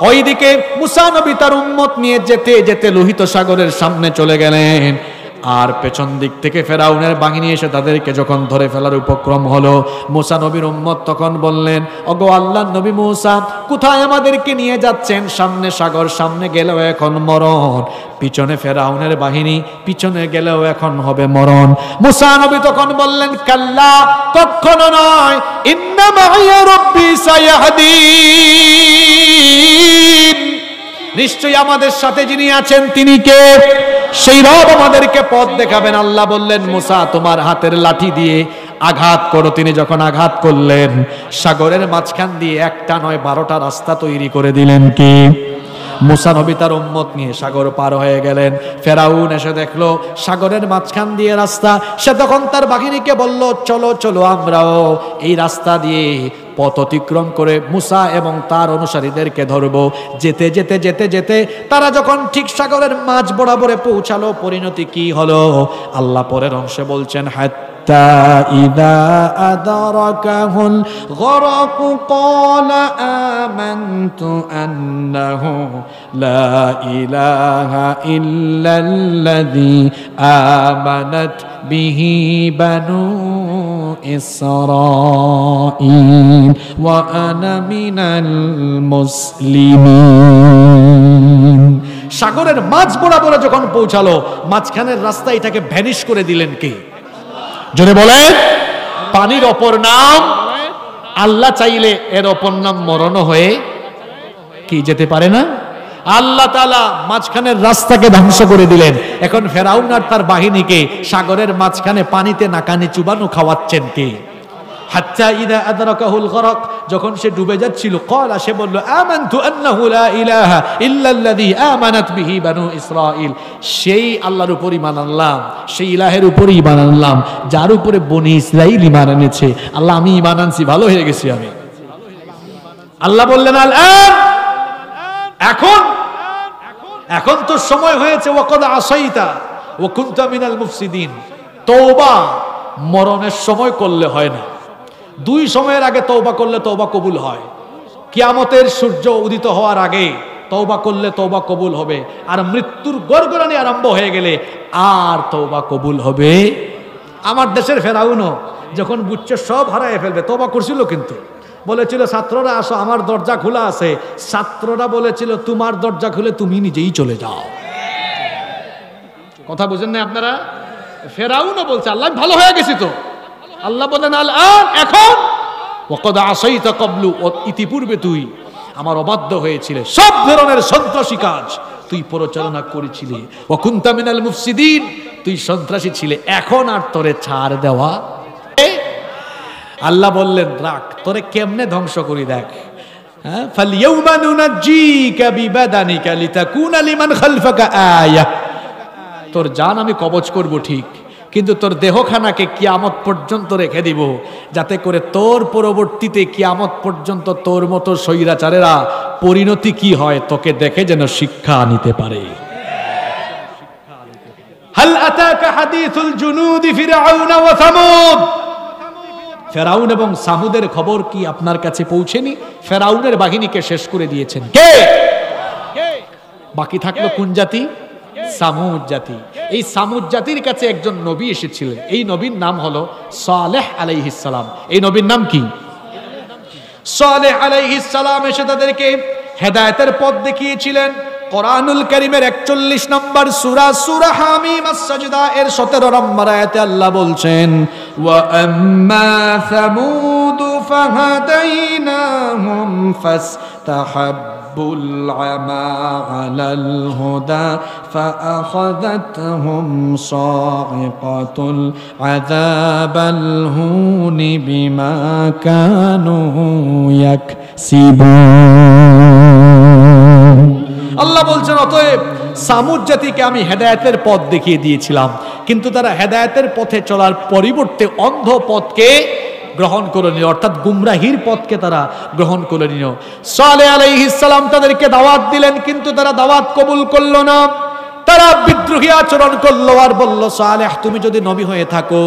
ওইদিকে মুসা নবী তার উম্মত নিয়ে যেতে যেতে লোহিত সাগরের সামনে চলে গেলেন। আর পেছন দিক থেকে ফেরাউনের বাহিনী এসে তাদেরকে যখন ধরে ফেলার উপক্রম হলো, মুসা নবীর উম্মত তখন বললেন, ওগো আল্লাহর নবী মুসা, কোথায় আমাদেরকে নিয়ে যাচ্ছেন? সামনে সাগর, সামনে গেলেও এখন মরণ, পিছনে ফেরাউনের বাহিনী, পিছনে গেলেও এখন হবে মরণ। মুসা নবী তখন বললেন, কাল্লা, কখনো নয়, ইন্না মাইয়া রাব্বি সায়াহদিন, নিশ্চয়ই আমাদের সাথে যিনি আছেন তিনি কে? সেই রব আমাদেরকে পথ দেখাবেন। আল্লাহ বললেন, মুসা তোমার হাতের লাঠি দিয়ে আঘাত করো। তিনি যখন আঘাত করলেন, সাগরের মাঝখান দিয়ে একটা নয় 12টা রাস্তা তৈরি করে দিলেন। কি? মুসা নবী তার উম্মত নিয়ে সাগর পার হয়ে গেলেন। ফেরাউন এসে দেখলো সাগরের মাঝখান দিয়ে রাস্তা। সে তখন তার বাহিনীকে বলল, চলো চলো, আমরাও এই রাস্তা দিয়ে পথ অতিক্রম করে মুসা এবং তার অনুসারীদেরকে ধরবো। যেতে যেতে যেতে যেতে তারা যখন ঠিক সাগরের মাঝ বরাবরে পৌঁছালো, পরিণতি কি হলো আল্লাহ পরের অংশে বলছেন, হাত্তা ইদা আদরাকাহুল গরক ক্বালা আমানতু আন্নাহু লা ইলাহা ইল্লাল্লাযী আমানাত বিহি বানু ইসরাঈল ওয়া আনা মিনাল মুসলিমিন। সাগরের মাঝ বরাবর যখন পৌঁছালো, মাঝখানের রাস্তা এটাকে ভ্যানিশ করে দিলেন কে? জোরে বলেন। পানির অপর নাম আল্লাহ, চাইলে এর অপর নাম মরণ হয়ে কি যেতে পারে না? আল্লাহ তাআলা মাঝখানের রাস্তাকে ধ্বংস করে দিলেন। এখন ফেরাউন আর তার বাহিনীকে সাগরের মাঝখানে পানিতে নাকানি চুবানো খাওয়াচ্ছেন কে? হাত্তা ইদা আদরাকাহুল গরক, যখন সে ডুবে যাচ্ছিল, ক্বালা, সে বলল, আমানতু আন্নাহু লা ইলাহা ইল্লাল্লাযী আমানাত বিহি বানু ইসরাঈল, সেই আল্লাহর উপর ঈমান আনলাম, সেই ইলাহের উপর ঈমান আনলাম যার উপরে বনি ইসরাঈল ঈমান এনেছে। আল্লাহ, আমি ঈমান আনছি, ভালো হয়ে গেছি আমি। আল্লাহ বললেন, আল আন, এখন তো সময় হয়েছে, ওয়াকাদ আসাইতা ওয়া কুনতা মিনাল মুফসিদিন। তওবা মরণের সময় করলে হয় না, দুই সময়ের আগে তওবা করলে তওবা কবুল হয়। কিয়ামতের সূর্য উদিত হওয়ার আগে তওবা করলে তওবা কবুল হবে, আর মৃত্যুর গড়গড়ানি আরম্ভ হয়ে গেলে আর তওবা কবুল হবে। আমার দেশের ফেরাউনও যখন বুঝছে সব হারায় ফেলবে, তওবা করছিল, কিন্তু বলেছিল, ছাত্ররা আসো, আমার দরজা খোলা আছে। ছাত্ররা বলেছিল, তোমার দরজা খুলে তুমি নিজেই চলে যাও। কথা বুঝেন না আপনারা? ফেরাউনও বলছে, আল্লাহ ভালো হয়ে গেছি তো। আল্লাহ বলেন, আল আন, এখন, ওয়াকাদ আসাইতা ক্বাবলু, ইতিপূর্বে তুই আমার অবাধ্য হয়েছিলে, সব ধরনের সন্ত্রাসী কাজ তুই পরিচালনা করেছিলি, ওয়া কুনতা মিনাল মুফসিদিন, তুই সন্ত্রাসী ছিলে, এখন আর তোরে ছাড় দেওয়া। আল্লাহ বললেন, রাখ, তোরে কেমনে ধ্বংস করি দেখ। ফালইয়াউমা নুনাজ্জিকা বিবাদানিকা লিতাকুনা লিমান খালফাকা আয়া, তোর জান আমি কবজ করব ঠিক, কিন্তু তোর দেহখানাকে কিয়ামত পর্যন্ত রেখে দিব, যাতে করে তোর পরবর্তীতে কিয়ামত পর্যন্ত তোর মতো স্বৈরাচারেরা পরিণতি কি হয় তোকে দেখে যেন শিক্ষা নিতে পারে। হাল আতাকা হাদিসুল জুনুদি ফিরআউন ওয়া সামুদ, ফেরাউন এবং সামুদের খবর কি আপনার কাছে পৌঁছেনি? ফেরাউনের বাহিনীকে শেষ করে দিয়েছেন কে? বাকি থাকলো কোন জাতি? সামুদ জাতি। এই সামুদ জাতির কাছে একজন নবী এসেছিলেন, এই নবীর নাম হলো সালেহ আলাইহিস সালাম। এই নবীর নাম কি? সালেহ আলাইহিস সালাম এসে তাদেরকে হেদায়েতের পথ দেখিয়েছিলেন। কোরআনুল কারীমের 41 নম্বর সূরা, সূরা হামিম আস-সাজদা এর 17 নম্বর আয়াতে আল্লাহ বলছেন, ওয়া আম্মা সামুদ ফাহাদাইনাহুম ফাস্তাহাব্বুল আমা আলাল হুদা ফাআখাযাতহুম সাইকাতুল আযাবাল হুনি বিমা কানু ইয়াকসিবুন। আল্লাহ বলছেন, অতএব সামুদ জাতিকে আমি হেদায়েতের পথ দেখিয়ে দিয়েছিলাম, কিন্তু তারা হেদায়েতের পথে চলার পরিবর্তে অন্ধ পথকে গ্রহণ করে নিল, অর্থাৎ গুমরাহির পথকে তারা গ্রহণ করে নিল। সালেহ আলাইহিস সালাম তাদেরকে দাওয়াত দিলেন, কিন্তু তারা দাওয়াত কবুল করলো না। তারা বিদ্রোহী আচরণ করলো আর বলল, সালেহ তুমি যদি নবী হয়ে থাকো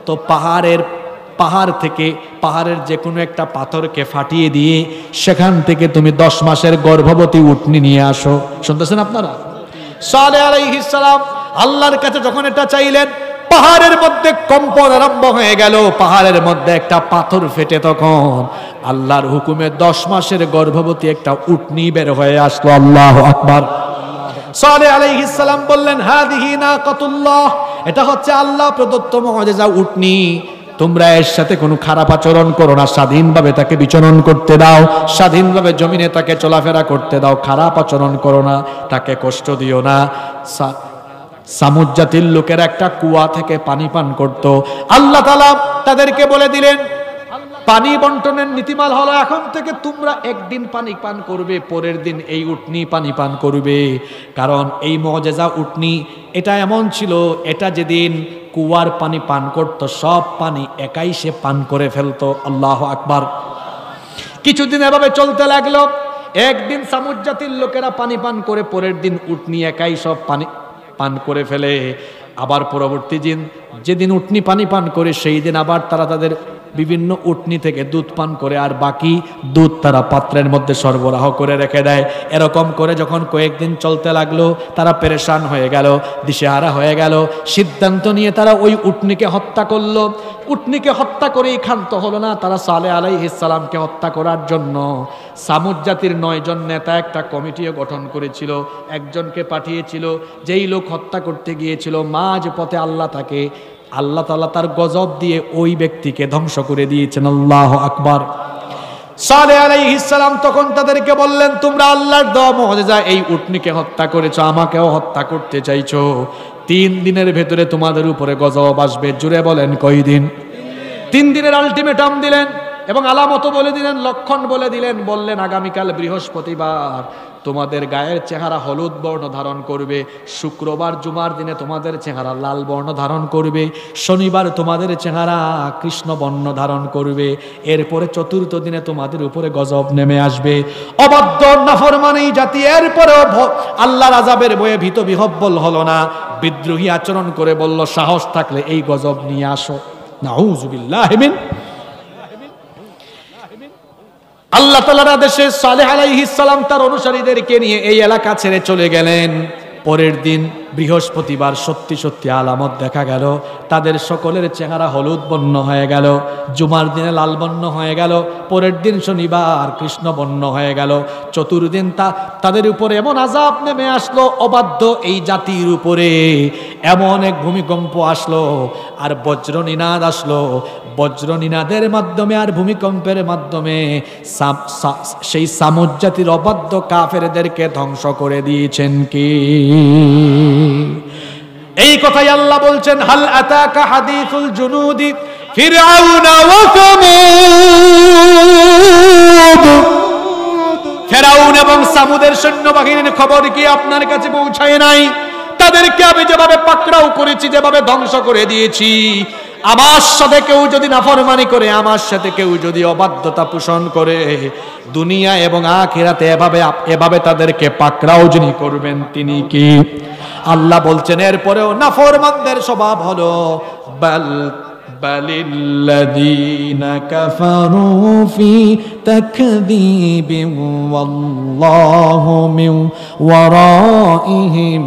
তো পাহাড় থেকে পাহাড়ের যে কোনো একটা পাথরকে ফাটিয়ে দিয়ে সেখান থেকে তুমি 10 মাসের গর্ভবতী উটনি নিয়ে আসো। শুনতেছেন আপনারা? সালেহ আলাইহিস সালাম আল্লাহর কাছে যখন এটা চাইলেন, পাহাড়ের মধ্যে কম্পন আরম্ভ হয়ে গেল, পাহাড়ের মধ্যে একটা পাথর ফেটে তখন আল্লাহর হুকুমে 10 মাসের গর্ভবতী একটা উটনি বের হয়ে আসলো। আল্লাহু আকবার। সালেহ আলাইহিস সালাম বললেন, হাদিহি নাকাতুল্লাহ, এটা হচ্ছে আল্লাহ প্রদত্ত মুআজিজা উটনি, তোমরা এর সাথে কোনো খারাপ আচরণ করো না, স্বাধীনভাবে তাকে বিচরণ করতে দাও, স্বাধীনভাবে জমিনে তাকে চলাফেরা করতে দাও, খারাপ আচরণ করো না, তাকে কষ্ট দিও না। সামুদ জাতির লোকের একটা কুয়া থেকে পানি পান করত। আল্লাহ তাআলা তাদেরকে বলে দিলেন, পানি বন্টনের নীতিমাল হলো এখন থেকে তোমরা একদিন পানি পান করবে, পরের দিন এই উটনি পানি পান করবে। কারণ এই মুআজিজা উটনি এটা এমন ছিল, এটা যেদিন কুয়ার পানি পান করত সব পানি একাই সে পান করে ফেলতো। আল্লাহু আকবার। কিছুদিন এভাবে চলতে লাগলো। একদিন সামুদ জাতির লোকেরা পানি পান করে, পরের দিন উটনি একাই সব পানি পান করে ফেলে। আবার পরবর্তী দিন যেদিন উটনি পানি পান করে সেই দিন আবার তারা তাদের বিভিন্ন উটনি থেকে দুধ পান করে, আর বাকি দুধ তারা পাত্রের মধ্যে সরবরাহ করে রেখে দেয়। এরকম করে যখন কয়েকদিন চলতে লাগলো, তারা পেরেশান হয়ে গেল, দিশেহারা হয়ে গেল। সিদ্ধান্ত নিয়ে তারা ওই উটনিকে হত্যা করলো। উটনিকে হত্যা করেই ক্ষান্ত হলো না, তারা সালেহ আলাইহিস সালামকে হত্যা করার জন্য সামুদ জাতির 9 জন নেতা একটা কমিটিও গঠন করেছিল। একজনকে পাঠিয়েছিল, যেই লোক হত্যা করতে গিয়েছিল মাঝ পথে আল্লাহ তাআলা তার গজব দিয়ে ওই ব্যক্তিকে ধ্বংস করে দিয়েছেন। আল্লাহু আকবার। সালেহ আলাইহিস সালাম তখন তাদেরকে বললেন, তোমরা আল্লাহর দেওয়া মুআজিজা এই উটনিকে হত্যা করেছো, আমাকেও হত্যা করতে চাইছো, 3 দিনের ভেতরে তোমাদের উপরে গজব আসবে। জুড়ে বলেন কয়দিন? 3 দিনের আলটিমেটাম দিলেন এবং আলামত বলে দিলেন, লক্ষণ বলে দিলেন। বললেন, আগামীকাল বৃহস্পতিবার তোমাদের গায়ের চেহারা হলুদ বর্ণ ধারণ করবে, শুক্রবার জুমার দিনে তোমাদের চেহারা লাল বর্ণ ধারণ করবে, শনিবার তোমাদের চেহারা কৃষ্ণ বর্ণ ধারণ করবে, এরপরে চতুর্থ দিনে তোমাদের উপরে গজব নেমে আসবে। অবাধ্য নাফরমানি জাতি এরপরেও আল্লাহর আযাবের ভয়ে ভীত বিহব্বল হলো না, বিদ্রোহী আচরণ করে বলল, সাহস থাকলে এই গজব নিয়ে আসো। নাউযুবিল্লাহি মিন। আল্লাহ তাআলার আদেশে সালেহ আলাইহিস সালাম তার অনুসারীদেরকে নিয়ে এই এলাকা ছেড়ে চলে গেলেন। পরের দিন বৃহস্পতিবার সত্যি সত্যি আলামত দেখা গেল, তাদের সকলের চেহারা হলুদ বর্ণ হয়ে গেল, জুমার দিনে লাল বর্ণ হয়ে গেল, পরের দিন শনিবার কৃষ্ণ বর্ণ হয়ে গেল, চতুর্দিন তাদের উপরে এমন আযাব নেমে আসলো, অবাধ্য এই জাতির উপরে এমন এক ভূমিকম্প আসলো আর বজ্রনিনাদ আসলো। বজ্রনিনাদের মাধ্যমে আর ভূমিকম্পের মাধ্যমে সেই সামুদ জাতির অবাধ্য কাফেরদেরকে ধ্বংস করে দিয়েছেন কি? এই কথাই আল্লাহ বলছেন, হাল আতাকা হাদিসুল জুনুদি ফিরআউনা ওয়া সামুদ। ফিরআউন এবং সামুদের সৈন্যবাহিনীর খবর কি আপনার কাছে পৌঁছায় নাই? তাদেরকে আমি যেভাবে পাকড়াও করেছি, যেভাবে ধ্বংস করে দিয়েছি, আমার সাথে কেউ যদি নাফরমানি করে, আমার সাথে কেউ যদি অবাধ্যতা পোষণ করে, দুনিয়া এবং আখিরাতে এভাবে তাদেরকে পাকড়াও যিনি করবেন তিনি কি? আল্লাহ বলছেন এরপরেও নাফরমানদের স্বভাব হলো বালিল্লাযীনা কাফারু ফি তাকযীবিন ওয়াল্লাহু মিন ওয়ারাইহিম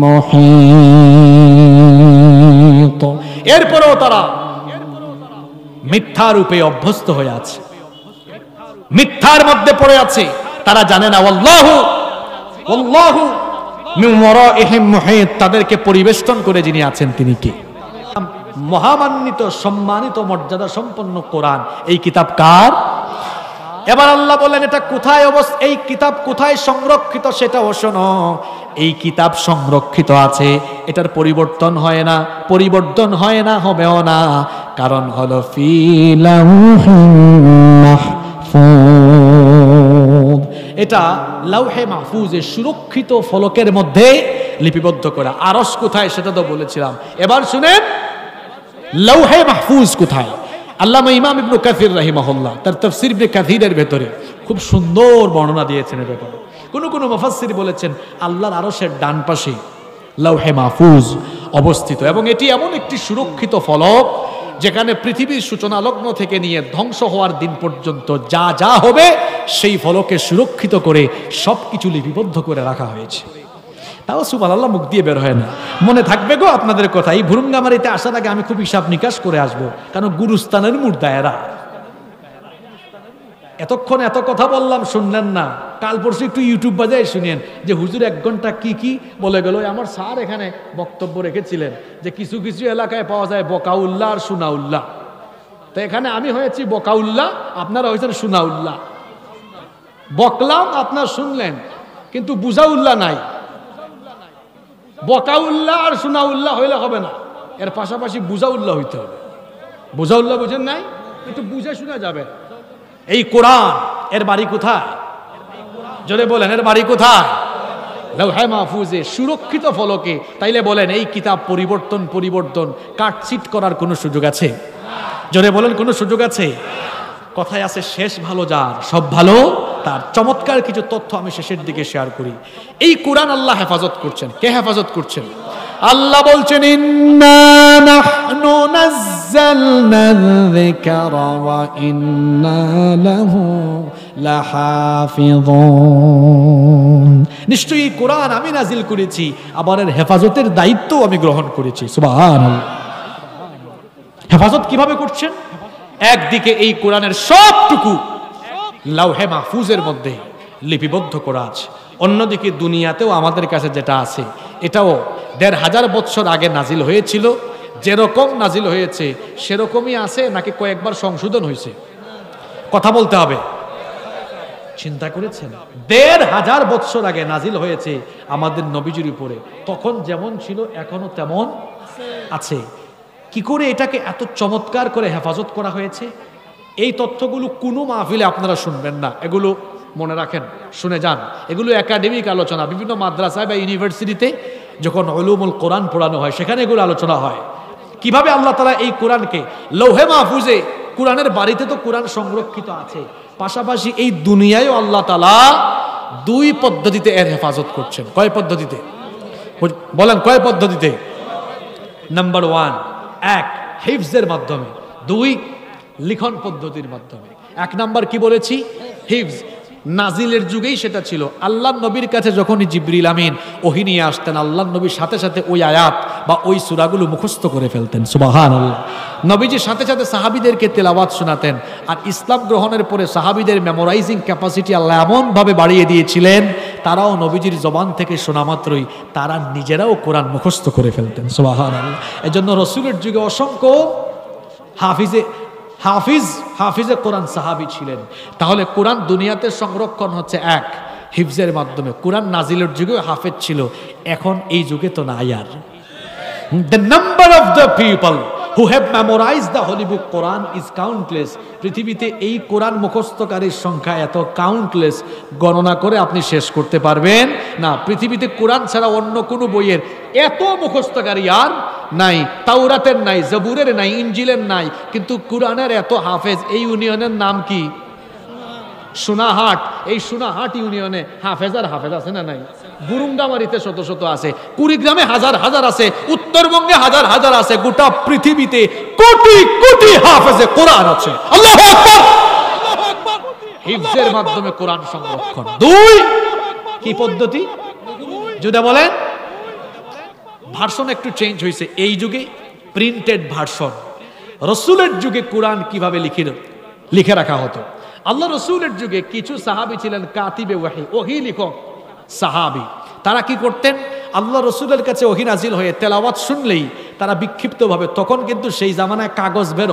মুহীত। এরপরেও তারা মিথ্যা রূপে অভ্যস্ত হয়ে আছে, মিথ্যার মধ্যে পড়ে আছে। তারা জানে না ওয়াল্লাহু মিন ওয়ারাইহিম মুহীত, তাদেরকে পরিবেষ্টন করে যিনি আছেন তিনি কে? মহামান্বিত, সম্মানিত, মর্যাদা সম্পন্ন কোরআন, এই কিতাব কার? এবার আল্লাহ বললেন, এটা কোথায় এই কিতাব কোথায় সংরক্ষিত সেটাও শোনো। এই কিতাব সংরক্ষিত আছে, এটার পরিবর্তন হয় না, পরিবর্তন হয় না, হবেও না। কারণ হলো ফি লাউহিম মাহফুজ, এটা লাউহে মাহফুজের সুরক্ষিত ফলকের মধ্যে লিপিবদ্ধ করা। আরশ কোথায় সেটা তো বলেছিলাম। এবার শুনেন লাউহে মাহফুজ কোথায়। আল্লামা ইমাম ইবনে কাসির রাহিমাহুল্লাহ তার তাফসীর ইবনে কাসিরের ভেতরে খুব সুন্দর বর্ণনা দিয়েছেন এর ব্যাপারে। কোন মুফাসসির বলেছেন আল্লাহর আরশের ডান পাশে লাউহে মাহফুজ অবস্থিত, এবং এটি এমন একটি সুরক্ষিত ফলক যেখানে পৃথিবীর সূচনা লগ্ন থেকে নিয়ে ধ্বংস হওয়ার দিন পর্যন্ত যা যা হবে সেই ফলকে সুরক্ষিত করে সবকিছু লিপিবদ্ধ করে রাখা হয়েছে। তাও সুবহানাল্লাহ মুখ দিয়ে বের হয় না। মনে থাকবে গো আপনাদের কথা, এই ভুরুঙ্গামারিতে আসার আগে আমি খুব হিসাব নিকাশ করে আসবো, কারণ গুরুস্থানের মুর্দা এরা। এতক্ষণ এত কথা বললাম, শুনলেন না। কাল পরশু একটু ইউটিউব বাজায় শুনেন যে হুজুর 1 ঘন্টা কি কি বলে গেল। আমার স্যার এখানে বক্তব্য রেখেছিলেন যে কিছু কিছু এলাকায় পাওয়া যায় বকাউল্লাহ আর সুনাউল্লাহ। তো এখানে আমি হয়েছি বকাউল্লাহ, আপনারা হয়েছেন সুনাউল্লাহ। বকলাম, আপনার শুনলেন, কিন্তু বুঝাউল্লাহ নাই। বকাউল্লাহ আর সুনাউল্লাহ হইলে হবে না, এর পাশাপাশি বুঝাউল্লাহ হইতে হবে। বুঝাউল্লাহ বুঝেন নাই, একটু বুঝে শোনা যাবে। এই কোরআন, এর বাড়ি কোথায়? জোরে বলেন, এর বাড়ি কোথায়? লৌহে মাহফুজে, সুরক্ষিত ফলকে। তাইলে বলেন, এই কিতাব পরিবর্তন কাটছিট করার কোনো সুযোগ আছে? জোরে বলেন, কোনো সুযোগ আছে? কথায় আছে, শেষ ভালো যার, সব ভালো তার। চমৎকার কিছু তথ্য আমি শেষের দিকে শেয়ার করি। এই কোরআন আল্লাহ হেফাজত করছেন। কে হেফাজত করছেন? আল্লাহ বলছেন, ইন্না নাহনু নাযালনা যিকরা ওয়া ইন্না লাহু লাহাফিযুন। নিশ্চয়ই এই কোরআন আমি নাজিল করেছি, আবার এর হেফাজতের দায়িত্ব আমি গ্রহণ করেছি। সুবহানাল্লাহ। হেফাজত কিভাবে করছেন? একদিকে এই কোরআনের সবটুকু লাউহে মাহফুজের মধ্যে লিপিবদ্ধ করা আছে, অন্যদিকে দুনিয়াতেও আমাদের কাছে যেটা আছে এটাও ১৫০০ বছর আগে নাজিল হয়েছিল। যেরকম নাজিল হয়েছে সেরকমই আছে, নাকি কয়েকবার সংশোধন হয়েছে? কথা বলতে হবে। চিন্তা করেছেন, ১৫০০ বছর আগে নাজিল হয়েছে আমাদের নবীজির উপরে, তখন যেমন ছিল এখনো তেমন আছে। কি করে এটাকে এত চমৎকার করে হেফাজত করা হয়েছে? এই তথ্যগুলো কোনো মাহফিলে আপনারা শুনবেন না, এগুলো মনে রাখেন, শুনে যান। এগুলো একাডেমিক আলোচনা, বিভিন্ন মাদ্রাসায় বা ইউনিভার্সিটিতে যখন উলুমুল কোরআন পড়ানো হয় সেখানে এগুলো আলোচনা হয়। কিভাবে আল্লাহ তাআলা এই কোরআনকে লৌহে মাহফুজে, কোরআনের বাড়িতে তো কোরআন সংরক্ষিত আছে, পাশাপাশি এই দুনিয়ায়ও আল্লাহ তাআলা 2 পদ্ধতিতে এর হেফাজত করছেন। কয় পদ্ধতিতে? বলেন, কয় পদ্ধতিতে? নাম্বার 1, 1 হিফজের মাধ্যমে, 2 লিখন পদ্ধতির মাধ্যমে। 1 নাম্বার কি বলেছি? হিফজ। নাজিলের যুগেই সেটা ছিল। আল্লাহর নবীর কাছে যখনই জিবরিল আমিন ওহী নিয়ে আসতেন, আল্লাহর নবীর সাথে সাথে ওই আয়াত বা ওই সূরাগুলো মুখস্থ করে ফেলতেন। সুবহানাল্লাহ। নবীজির সাথে সাথে সাহাবীদেরকে তেলাওয়াত শোনাতেন। আর ইসলাম গ্রহণের পরে সাহাবীদের মেমোরাইজিং ক্যাপাসিটি আল্লাহ এমনভাবে বাড়িয়ে দিয়েছিলেন, তারাও নবীজির জবান থেকে শোনা মাত্রই তারা নিজেরাও কোরআন মুখস্থ করে ফেলতেন। সুবহানাল্লাহ। এজন্য রাসূলের যুগে অসংখ্য হাফিজে কোরআন সাহাবী ছিলেন। তাহলে কোরআন দুনিয়াতে সংরক্ষণ হচ্ছে 1 হিফজের মাধ্যমে। কোরআন নাজিলের যুগেও হাফেজ ছিল, এখন এই যুগে তো নাই আর। The number of the people who have memorized the holy book Quran is countless. পৃথিবীতে এই কোরআন মুখস্থকারীর সংখ্যা এত কাউন্টলেস, গণনা করে আপনি শেষ করতে পারবেন না। পৃথিবীতে কোরআন ছাড়া অন্য কোনো বইয়ের এত মুখস্থকারী আর নাই। তাওরাতের নাই, জবুরের নাই, ইনজিলের নাই, কিন্তু কোরআনের এত হাফেজ। এই ইউনিয়নের নাম কি? সোনাহাট। এই সোনাহাট ইউনিয়নে হাফেজ আর হাফেজ আছে না নাই? গুরুঙ্গামারিতে শত শত আছে, কুড়িগ্রামে হাজার হাজার আছে, উত্তরবঙ্গে হাজার হাজার আছে, গোটা পৃথিবীতে কোটি কোটি হাফেজে কোরআন আছে। আল্লাহু আকবার। হিফজের মাধ্যমে কোরআন সংরক্ষণ। 2 কি পদ্ধতি? যদি বলেন, ভার্সন একটু চেঞ্জ হয়েছে এই যুগে, প্রিন্টেড ভার্সন। রাসূলের যুগে কোরআন কিভাবে লিখে রাখা হতো? আল্লাহ রাসূলের যুগে কিছু সাহাবী ছিলেন কাতিবে ওয়াহি, ওহী লিখক সাহাবী। তারা কি করতেন? আল্লাহ রাসূলের কাছে ওহী নাজিল হয়ে তেলাওয়াত শুনলেই তারা বিক্ষিপ্তভাবে, তখন কিন্তু সেই জামানায় কাগজ বের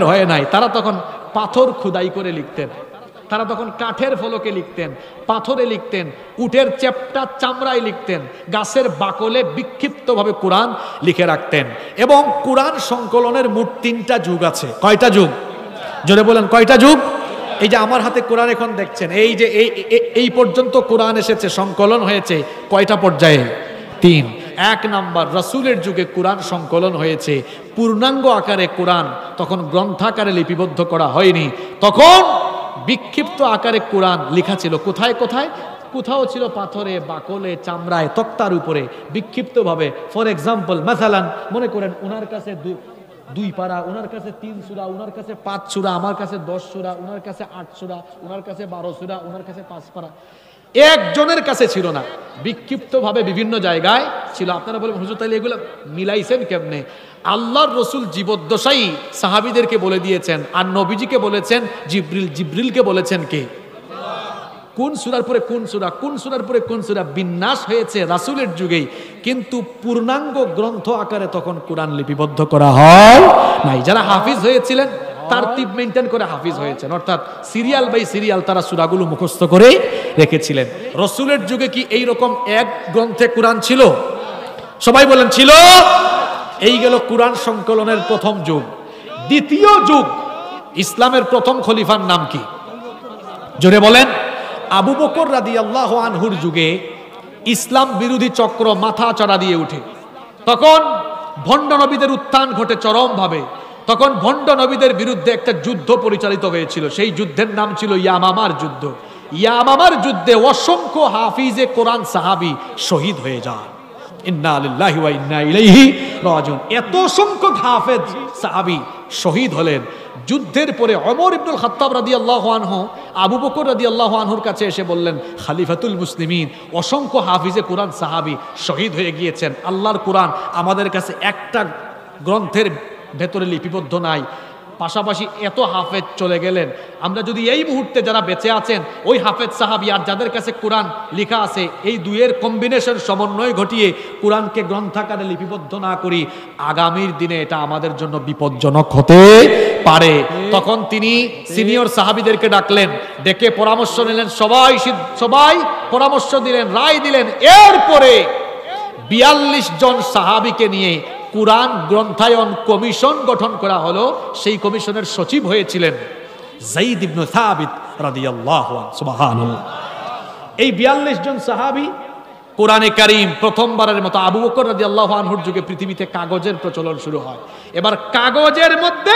হয় নাই, তারা তখন পাথর খোদাই করে লিখতেন। তারা তখন কাঠের ফলকে লিখতেন, পাথরে লিখতেন, উটের চেপ্টা চামড়ায় লিখতেন, গাছের বাকলে বিক্ষিপ্তভাবে কোরআন লিখে রাখতেন। এবং কোরআন সংকলনের মোট 3টা যুগ আছে। কয়টা যুগ? জোরে বলেন, কয়টা যুগ? এই যে আমার হাতে কোরআন এখন দেখছেন, এই যে এই পর্যন্ত কোরআন এসেছে, সংকলন হয়েছে কয়টা পর্যায়ে? 3। 1 নাম্বার, রাসূলের যুগে কোরআন সংকলন হয়েছে পূর্ণাঙ্গ আকারে। কোরআন তখন গ্রন্থাকারে লিপিবদ্ধ করা হয়নি, তখন বিক্ষিপ্ত আকারে কোরআন লেখা ছিল। কোথায় কোথায়? কোথাও ছিল পাথরে, বাকলে, চামড়ায়, তক্তার উপরে বিক্ষিপ্তভাবে। ফর এক্সাম্পল, মাসালান মনে করেন ওনার কাছে 2 পারা, ওনার কাছে 3 সূরা, ওনার কাছে 5 সূরা, আমার কাছে 10 সূরা, ওনার কাছে 8 সূরা, ওনার কাছে 12 সূরা, ওনার কাছে 5 পারা। একজনের কাছে ছিল না, বিক্ষিপ্তভাবে বিভিন্ন জায়গায় ছিল। আপনারা বলেন হুজুর তাইলে এগুলো মিলাইছেন কেমনে? আল্লাহর রসুল জীবদ্দশাই সাহাবীদেরকে বলে দিয়েছেন, আর নবীজিকে বলেছেন জিবরিল, জিবরিলকে বলেছেন কে? কোন সূরার পরে কোন সূরা, কোন সূরার পরে কোন সূরা বিন্যাস হয়েছে রাসূলের যুগেই, কিন্তু পূর্ণাঙ্গ গ্রন্থ আকারে তখন কোরআন লিপিবদ্ধ করা হয় নাই। যারা হাফিজ হয়েছিলেন তারতিব মেইনটেইন করে হাফিজ হয়েছেন, অর্থাৎ সিরিয়াল বাই সিরিয়াল তারা সূরাগুলো মুখস্থ করে রেখেছিলেন। রাসূলের যুগে কি এই রকম এক গ্রন্থে কোরআন ছিল? সবাই বলেন ছিল। এই গেল কোরআন সংকলনের প্রথম যুগ। দ্বিতীয় যুগ, ইসলামের প্রথম খলিফার নাম কি? জোরে বলেন। আবু বকর রাদিয়াল্লাহু আনহুর যুগে ইসলাম বিরোধী চক্র মাথা চড়া দিয়ে উঠে। তখন ভণ্ড নবীদের উত্থান ঘটে চরমভাবে। তখন ভণ্ড নবীদের বিরুদ্ধে একটা যুদ্ধ পরিচালিত হয়েছিল, সেই যুদ্ধের নাম ছিল ইয়ামামার যুদ্ধ। ইয়ামামার যুদ্ধে অসংখ্য হাফিজে কোরআন সাহাবী শহীদ হয়ে যায়। ইন্না লিল্লাহি ওয়া ইন্না ইলাইহি রাজিউন। এত সংখ্যক হাফেজ সাহাবী শহীদ হলেন। যুদ্ধের পরে ওমর ইবনুল খাত্তাব রাদিয়াল্লাহু আনহু আবু বকর রাদিয়াল্লাহু আনহুর কাছে এসে বললেন, খলিফাতুল মুসলিমিন, অসংখ্য হাফিজে কোরআন সাহাবী শহীদ হয়ে গিয়েছেন, আল্লাহর কোরআন আমাদের কাছে একটা গ্রন্থের ভেতরে লিপিবদ্ধ নাই, পাশাপাশি এত হাফেজ চলে গেলেন, আমরা যদি এই মুহূর্তে যারা বেঁচে আছেন ওই হাফেজ সাহাবী আর যাদের কাছে কোরআন লেখা আছে এই দুইয়ের কম্বিনেশন সমন্বয় ঘটিয়ে কোরআনকে গ্রন্থাকারে লিপিবদ্ধ না করি, আগামীর দিনে এটা আমাদের জন্য বিপজ্জনক হতে পারে। তখন তিনি সিনিয়র সাহাবীদেরকে ডাকলেন, ডেকে পরামর্শ নিলেন, সবাই পরামর্শ দিলেন, রায় দিলেন। এরপরে ৪২ জন সাহাবীকে নিয়ে কুরআন গ্রন্থায়ন কমিশন গঠন করা হলো। সেই কমিশনের সচিব হয়েছিলেন যায়েদ ইবনে সাবিত রাদিয়াল্লাহু আনহু। সুবহানাল্লাহ। এই ৪২ জন সাহাবী কোরআনে কারীম প্রথমবারের মতো আবু বকর রাদিয়াল্লাহু আনহুর যুগে পৃথিবীতে কাগজের প্রচলন শুরু হয়। এবার কাগজের মধ্যে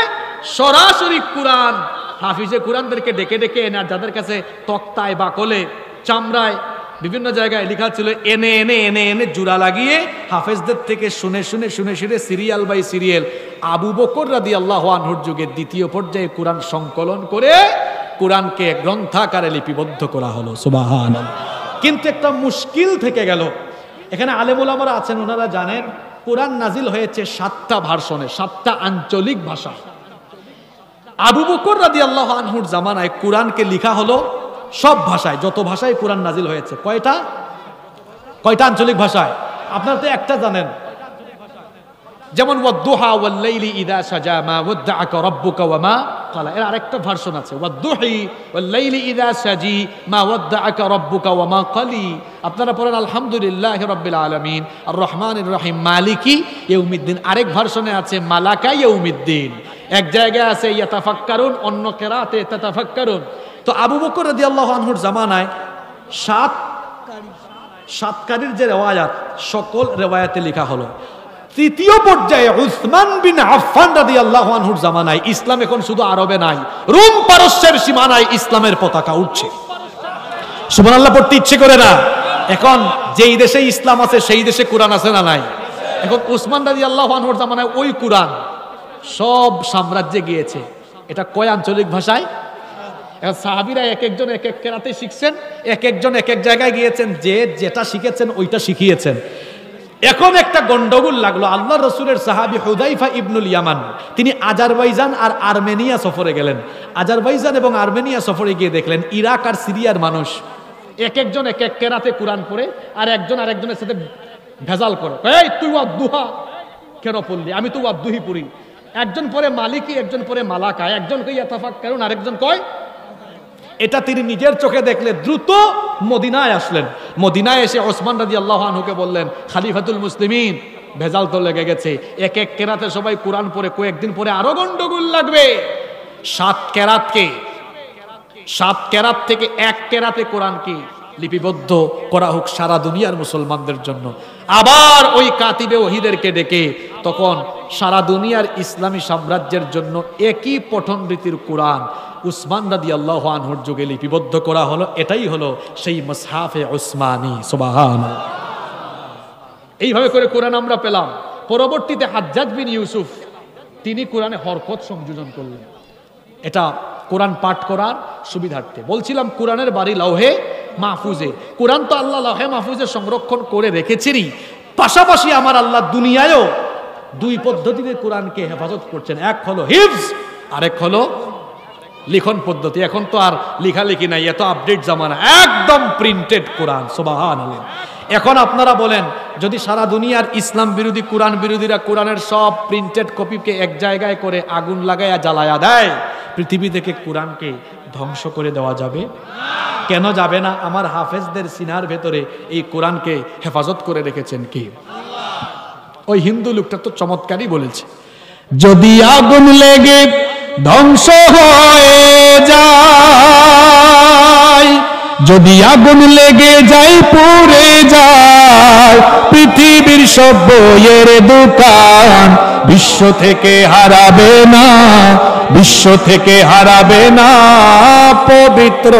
সরাসরি কোরআন হাফিজে কোরআনদেরকে ডেকে ডেকে এনে, যাদের কাছে তক্তায় বাকলে চামড়ায় বিভিন্ন জায়গায় লেখা ছিল, এনে এনে এনে এনে জোড়া লাগিয়ে হাফেজদের থেকে শুনে শুনে শুনে শুনে serial by serial Abu Bakr রাদিয়াল্লাহু আনহুর যুগে দ্বিতীয় পর্যায়ে কোরআন সংকলন করে কোরআনকে গ্রন্থাকারে লিপিবদ্ধ করা হলো। সুবহানাল্লাহ। কিন্তু একটা মুশকিল থেকে গেল। এখানে আলেম ওলামারা আছেন, ওনারা জানেন কোরআন নাজিল হয়েছে 7টা ভার্সনে, 7টা আঞ্চলিক ভাষা। আবু বকর রাদিয়াল্লাহু আনহুর জামানায় কোরআনকে লেখা হলো সব ভাষায়, যত ভাষায় কোরআন নাজিল হয়েছে। কয়টা আঞ্চলিক ভাষায়? আপনারা তো একটা জানেন, যেমন ওয়াদ-দুহা ওয়াল-লাইলি ইযা সাজা মা ওয়াদ্দাআকা রাব্বুকা ওয়া মা ক্বালা। এর আরেকটা ভার্সন আছে, ওয়াদ-দুহি ওয়াল-লাইলি ইযা সাজি মা ওয়াদ্দাআকা রাব্বুকা ওয়া মা ক্বালি। আপনারা পড়েন আলহামদুলিল্লাহি রাব্বিল আলামিন আর রহমানির রহিম মালিকি ইয়াউমিদ্দিন। আরেক ভার্সনে আছে মালাকা ইয়াউমিদ্দিন। এক জায়গায় আছে ইয়াতাফাক্কারুন, অন্য কিরাতে তাতাফাক্কারুন। তো আবু বকর রাদিয়াল্লাহু আনহুর জামানায় সাতকারীর যে রেওয়ায়াত, সকল রেওয়ায়াতে লেখা হলো। তৃতীয় পর্যায়ে উসমান বিন আফফান রাদিয়াল্লাহু আনহুর জামানায়, ইসলাম এখন শুধু আরবে নাই, রোম পারস্যের সীমানায় ইসলামের পতাকা উঠছে। সুবহানাল্লাহ পড়তে ইচ্ছে করে না? এখন যেই দেশে ইসলাম আছে সেই দেশে কোরআন আছে না নাই? এখন উসমান রাদিয়াল্লাহু আনহুর জামানায় ওই কোরআন সব সাম্রাজ্যে গিয়েছে। এটা কয় আঞ্চলিক ভাষায়? এখন সাহাবীরা এক একজন এক এক কেরাতে শিখছেন, এক একজন এক এক জায়গায় গিয়েছেন, যে যেটা শিখেছেন ওইটা শিখিয়েছেন। এখন একটা গন্ডগোল লাগলো। আল্লাহর রাসূলের সাহাবী হুযাইফা ইবনুল ইয়ামান, তিনি আজারবাইজান আর আর্মেনিয়া সফরে গেলেন। আজারবাইজান এবং আর্মেনিয়া সফরে গিয়ে দেখলেন ইরাক আর সিরিয়ার মানুষ এক একজন এক এক কেরাতে কোরআন পড়ে, আর একজন আরেকজনের সাথে ভেজাল করে, এই তুই ওয়াদ-দুহা কেন পড়লি? আমি তো ওয়াদ-দুহি পড়ি। একজন পড়ে মালিকি, একজন পড়ে মালাকা, একজন কই ইয়াতাফাক্কারুন, আরেকজন কয়। এটা তিনি নিজের চোখে দেখলে দ্রুত মদিনায় আসলেন। মদিনায় এসে ওসমান রাদিয়াল্লাহু আনহুকে বললেন, খলিফাতুল মুসলিমিন, ভেজাল তো লেগে গেছে, এক এক কেরাতে সবাই কোরআন পড়ে, কয়েকদিন পরে আরো গন্ডগোল লাগবে। 7 কেরাত থেকে এক কেরাতে কোরআনকে লিপিবদ্ধ করা হোক সারা দুনিয়ার মুসলমানদের জন্য। আবার ওই কাতিবে ওহীদেরকে ডেকে তখন সারা দুনিয়ার ইসলামী সাম্রাজ্যের জন্য একই পঠন রীতির কোরআন উসমান রাদিয়াল্লাহু আনহুর যুগে লিপিবদ্ধ করা হলো। এটাই হলো সেই মুসহাফে উসমানী। সুবহানাল্লাহ। এইভাবে করে কোরআন আমরা পেলাম। পরবর্তীতে হাজ্জাজ বিন ইউসুফ তিনি কোরআনে হরকত সংযোজন করলেন। এটা কোরআন পাঠ করার সুবিধার্থে। বলছিলাম কোরআনের বাড়ি লৌহে মাহফুজে। কোরআন তো আল্লাহ লৌহে মাহফুজে সংরক্ষণ করে রেখেছেনই, পাশাপাশি আমার আল্লাহ দুনিয়ায়ও দুই পদ্ধতিতে কোরআনকে হেফাজত করছেন। এক হলো হিফজ, আরেক হলো লিখন পদ্ধতি। এখন তো আর লেখালেখি নাই, এত আপডেট জামানা, একদম প্রিন্টেড কোরআন। সুবহানাল্লাহ। এখন আপনারা বলেন, যদি সারা দুনিয়ার ইসলাম বিরোধী কোরআন বিরোধীরা কোরআনের সব প্রিন্টেড কপিকে এক জায়গায় করে আগুন লাগায়া জ্বালায়া দেয়, পৃথিবী থেকে কোরআনকে ধ্বংস করে দেওয়া যাবে? কেন যাবে না? আমার হাফেজদের সিনার ভেতরে এই কোরআনকে হেফাজত করে রেখেছেন কি? ওই হিন্দু লোকটা তো চমৎকারই বলেছে, যদি আগুন লেগে ধ্বংস হয়ে যায়, যদি আগুন লেগে যায় পুড়ে যায় পৃথিবীর সব বইয়ের দোকান, বিশ্ব থেকে হারাবে না, বিশ্ব থেকে হারাবে না পবিত্র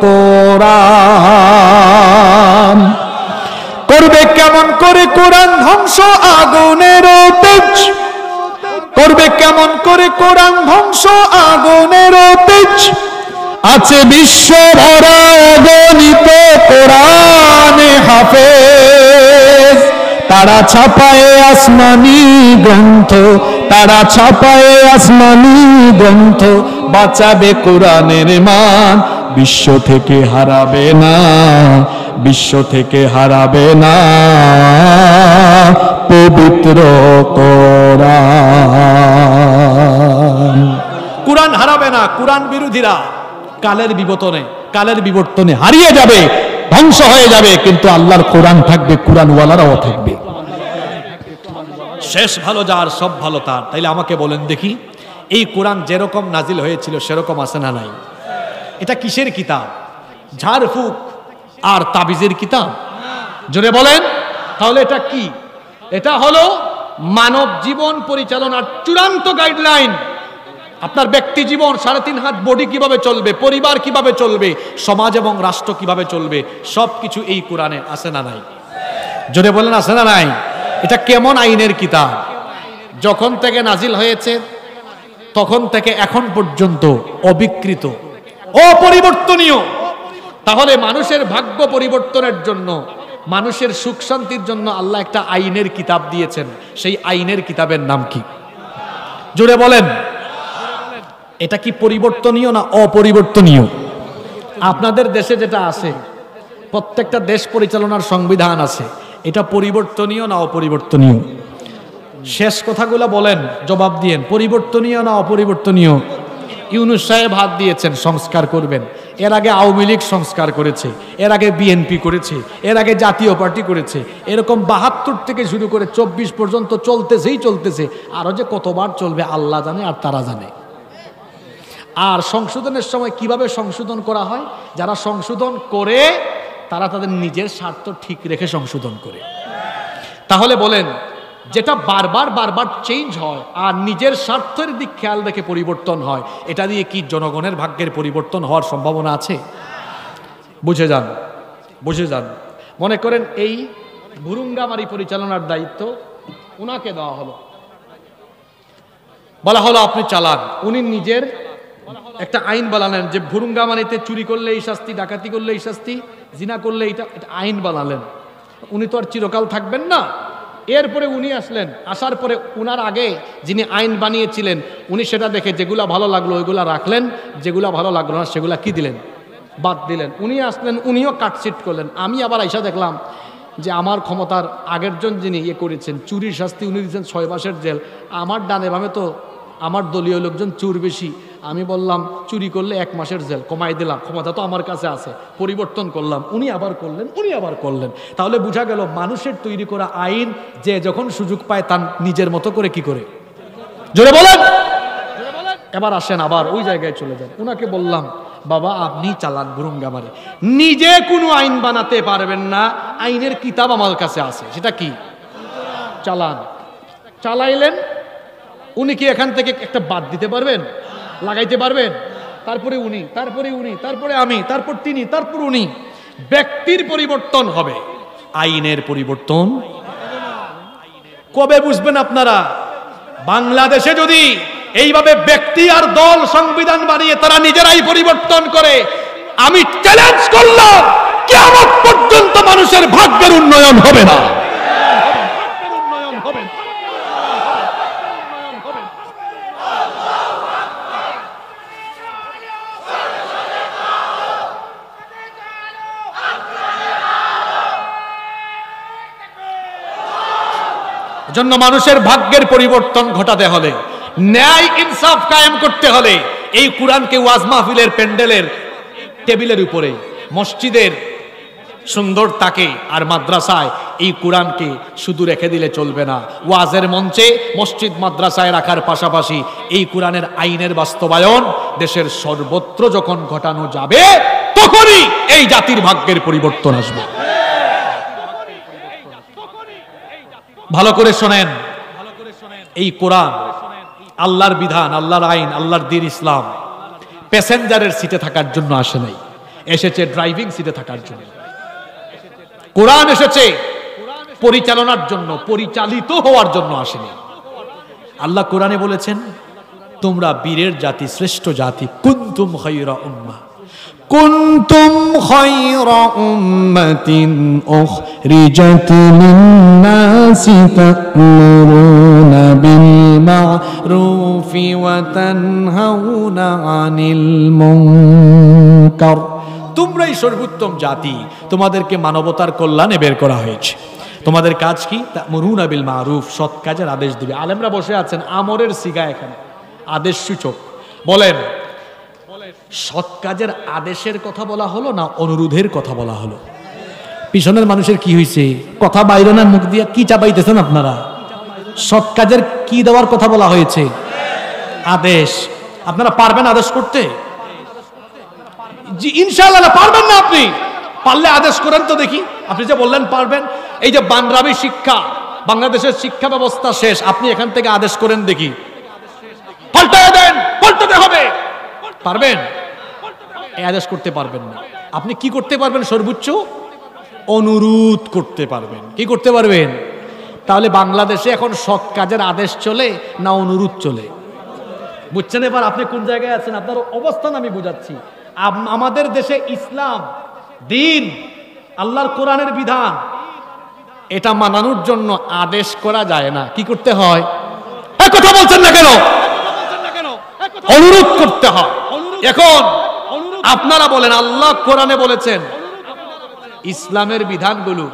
কোরআন। করবে কেমন করে কোরআন ধ্বংস আগুনের তেজ, করবে কেমন করে কোরআন ধ্বংস আগুনের তেজ, আছে বিশ্ব ভরা অগণিত কোরআনে হাফেজ, তারা ছাপায়ে আসমানি গ্রন্থ, তারা ছাপায়ে আসমানি গ্রন্থ, বাঁচাবে কোরআনের মান, বিশ্ব থেকে হারাবে না, বিশ্ব থেকে হারাবে না পবিত্র কোরআন। কোরআন হারাবে না। কোরআন বিরোধীরা কালের বিবর্তনে হারিয়ে যাবে, ধ্বংস হয়ে যাবে, কিন্তু আল্লাহর কোরআন থাকবে, কোরআনওয়ালারাও থাকবে। শেষ ভালো যার, সব ভালো তার। তাইলে আমাকে বলেন দেখি, এই কোরআন যেরকম নাজিল হয়েছিল সেরকম আছে না নাই? এটা কিসের কিতাব? ঝাড়ফুঁক আর তাবিজের কিতাব? জোরে বলেন। তাহলে এটা কি? এটা হলো মানব জীবন পরিচালনার চূড়ান্ত গাইডলাইন। আপনার ব্যক্তি জীবন, 3.5 হাত বডি কিভাবে চলবে, পরিবার কিভাবে চলবে, সমাজ এবং রাষ্ট্র কিভাবে চলবে, সবকিছু এই কোরআনে আছে না নাই? জোরে বলেন, আছে না নাই? এটা কেমন আইনের কিতাব? যখন থেকে নাজিল হয়েছে তখন থেকে এখন পর্যন্ত অবিকৃত, অপরিবর্তনীয়। তাহলে মানুষের ভাগ্য পরিবর্তনের জন্য, মানুষের সুখ শান্তির জন্য আল্লাহ একটা আইনের কিতাব দিয়েছেন। সেই আইনের কিতাবের নাম কি? জোরে বলেন। এটা কি পরিবর্তনীয় না অপরিবর্তনীয়? আপনাদের দেশে যেটা আছে, প্রত্যেকটা দেশ পরিচালনার সংবিধান আছে, এটা পরিবর্তনীয় না অপরিবর্তনীয়? শেষ কথাগুলো বলেন, জবাব দিয়েন, পরিবর্তনীয় না অপরিবর্তনীয়? ইউনূস সাহেব হাত দিয়েছেন সংস্কার করবেন, এর আগে আওয়ামী লীগ সংস্কার করেছে, এর আগে বিএনপি করেছে, এর আগে জাতীয় পার্টি করেছে, এরকম 72 থেকে শুরু করে 24 পর্যন্ত চলতেছে। আরো যে কতবার চলবে আল্লাহ জানে আর তারা জানে। আর সংশোধনের সময় কিভাবে সংশোধন করা হয়? যারা সংশোধন করে তারা তাদের নিজের স্বার্থ ঠিক রেখে সংশোধন করে। তাহলে বলেন, যেটা বারবার চেঞ্জ হয় আর নিজের স্বার্থের দিক খেয়াল রেখে পরিবর্তন হয়, এটা দিয়ে কি জনগণের ভাগ্যের পরিবর্তন হওয়ার সম্ভাবনা আছে? বুঝে যান। মনে করেন এই ভুরুঙ্গামারি পরিচালনার দায়িত্ব উনাকে দেওয়া হলো, বলা হলো আপনি চালান। উনি নিজের একটা আইন বানালেন যে ভুরুঙ্গামারিতে চুরি করলে এই শাস্তি, ডাকাতি করলে এই শাস্তি, জিনা করলে এটা আইন বানালেন। উনি তো আর চিরকাল থাকবেন না। এরপরে উনি আসলেন, আসার পরে উনার আগে যিনি আইন বানিয়েছিলেন উনি সেটা দেখে যেগুলা ভালো লাগলো ওইগুলা রাখলেন, যেগুলা ভালো লাগলো না সেগুলা কি দিলেন? বাদ দিলেন। উনি আসলেন, উনিও কাটছিট করলেন। আমি আবার আইসা দেখলাম যে আমার ক্ষমতার আগের জন যিনি করেছেন, চুরির শাস্তি উনি দিচ্ছেন 6 মাসের জেল। আমার ডানে বামে তো আমার দলীয় লোকজন চোর বেশি, আমি বললাম চুরি করলে 1 মাসের জেল কমাই দিলাম, ক্ষমতা তো আমার কাছে আছে, পরিবর্তন করলাম। উনি আবার করলেন। তাহলে বোঝা গেল মানুষের তৈরি করা আইন যে যখন সুযোগ পায় তার নিজের মতো করে কি করে। জোরে বলেন। এবার আসেন, আবার ওই জায়গায় চলে যান। উনাকে বললাম, বাবা আপনি চালান ভুরুঙ্গামারি, নিজে কোনো আইন বানাতে পারবেন না, আইনের কিতাব আমার কাছে আছে, সেটা কি? চালান। চালাইলেন। উনি কি এখান থেকে একটা বাদ দিতে পারবেন, লাগাইতে পারবেন? তারপরে উনি, তারপরে আমি, তারপর তিনি, তারপর উনি। ব্যক্তির পরিবর্তন হবে, আইনের পরিবর্তন কবে বুঝবেন আপনারা? বাংলাদেশে যদি এইভাবে ব্যক্তি আর দল সংবিধান বানিয়ে তারা নিজেরাই পরিবর্তন করে। আমি চ্যালেঞ্জ করলাম, কিয়ামত পর্যন্ত মানুষের ভাগ্যের উন্নয়ন হবে না। জন্য মানুষের ভাগ্যের পরিবর্তন ঘটাতে হলে, ন্যায় ইনসাফ কায়েম করতে হলে এই কোরআনকে ওয়াজ মাহফিলের প্যান্ডেলের টেবিলের উপরে, মসজিদের সুন্দর তাকে আর মাদ্রাসায় এই কোরআনকে শুধু রেখে দিলে চলবে না। ওয়াজের মঞ্চে, মসজিদ মাদ্রাসায় রাখার পাশাপাশি এই কোরআনের আইনের বাস্তবায়ন দেশের সর্বত্র যখন ঘটানো যাবে, তখনই এই জাতির ভাগ্যের পরিবর্তন আসবে। ভালো করে শোনেন, এই কোরআন আল্লাহর বিধান, আল্লাহর আইন, আল্লাহর দ্বীন ইসলাম প্যাসেঞ্জারের সিটে থাকার জন্য আসে নাই, এসেছে ড্রাইভিং সিটে থাকার জন্য। কোরআন এসেছে পরিচালনার জন্য, পরিচালিত হওয়ার জন্য আসেনি। আল্লাহ কোরআনে বলেছেন, তোমরা বীরের জাতি, শ্রেষ্ঠ জাতি। কুনতুম খায়রা উম্মাহ, কুনতুম খায়রা উম্মাতিন উখরিজাত লিন-নাসি তা'মুরুনা বিল মা'রুফি ওয়া তানহাউনা আনিল মুনকার। তোমরাই সর্বোত্তম জাতি, তোমাদেরকে মানবতার কল্যাণে বের করা হয়েছে। তোমাদের কাজ কি? তা'মুরুনা বিল মা'রুফ, সৎ কাজের আদেশ দিবে। আলেমরা বসে আছেন, আমরের সিগা এখানে, আদেশ সূচক। বলেন, সৎ কাজের আদেশের কথা বলা হলো না অনুরোধের কথা বলা হলো? পিছনের মানুষের কি হয়েছে? কথা বাইরে না, মুখ দিয়ে কি চাপাইতেছেন আপনারা? সৎ কাজের কি দেওয়ার কথা বলা হয়েছে? আদেশ। আপনারা পারবেন আদেশ করতে? জি ইনশাআল্লাহ পারবেন না। আপনি পারলে আদেশ করেন তো দেখি। আপনি যে বললেন পারবেন, এই যে বানরাবি শিক্ষা, বাংলাদেশের শিক্ষা ব্যবস্থা শেষ, আপনি এখান থেকে আদেশ করেন দেখি, পাল্টায় দেন, পাল্টাতে হবে। পারবেন? এই আদেশ করতে পারবেন না। আপনি কি করতে পারবেন? সর্বোচ্চ অনুরোধ করতে পারবেন। কি করতে পারবেন? তাহলে বাংলাদেশে এখন সৎ কাজের আদেশ চলে না অনুরোধ চলে? বুঝছেন এবার আপনি কোন জায়গায় আছেন? আপনার অবস্থান আমি বুঝাচ্ছি। আমাদের দেশে ইসলাম, দ্বীন, আল্লাহর কোরআনের বিধান, এটা মানানোর জন্য আদেশ করা যায় না। কি করতে হয়? কথা বলছেন না কেন? অনুরোধ করতে হয়। এখন আপনারা বলেন, আল্লাহ কোরআনে বলেছেন ইসলামের বিধানগুলো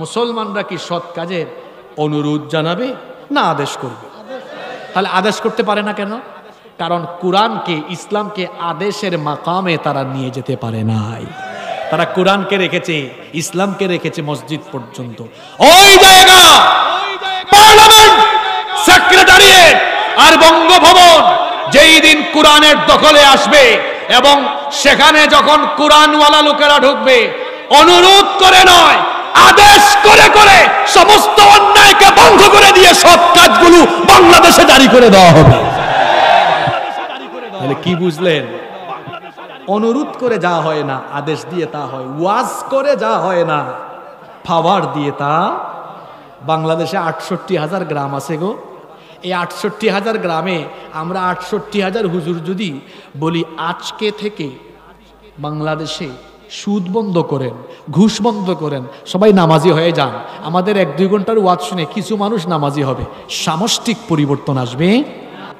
মুসলমানরা কি সৎ কাজের অনুরোধ জানাবে না আদেশ করবে? তাহলে আদেশ করতে পারে না কেন? কারণ কোরআনকে, ইসলামকে আদেশের মাকামে তারা নিয়ে যেতে পারে নাই। তারা কোরআনকে রেখেছে, ইসলামকে রেখেছে মসজিদ পর্যন্ত। ওই জায়গা পার্লামেন্ট, সেক্রেটারিয়েট আর বঙ্গভবন যেই দিন কোরআনের দখলে আসবে এবং সেখানে যখন কোরআনওয়ালা লোকেরা ঢুকবে, অনুরোধ করে নয়, আদেশ করে করে সমস্ত অন্যায়কে বন্ধ করে দিয়ে সব কাজগুলো বাংলাদেশে জারি করে দেওয়া হবে। তাহলে কি বুঝলেন? অনুরোধ করে যা হয় না, আদেশ দিয়ে তা হয়। ওয়াজ করে যা হয় না, পাওয়ার দিয়ে তা। বাংলাদেশে 68,000 গ্রাম আছে গো। এই 68,000 গ্রামে আমরা 68,000 হুজুর যদি বলি আজকে থেকে বাংলাদেশে সুদ বন্ধ করেন, ঘুষ বন্ধ করেন, সবাই নামাজি হয়ে যান, আমাদের 1-2 ঘন্টার ওয়াজ শুনে কিছু মানুষ নামাজি হবে, সামষ্টিক পরিবর্তন আসবে।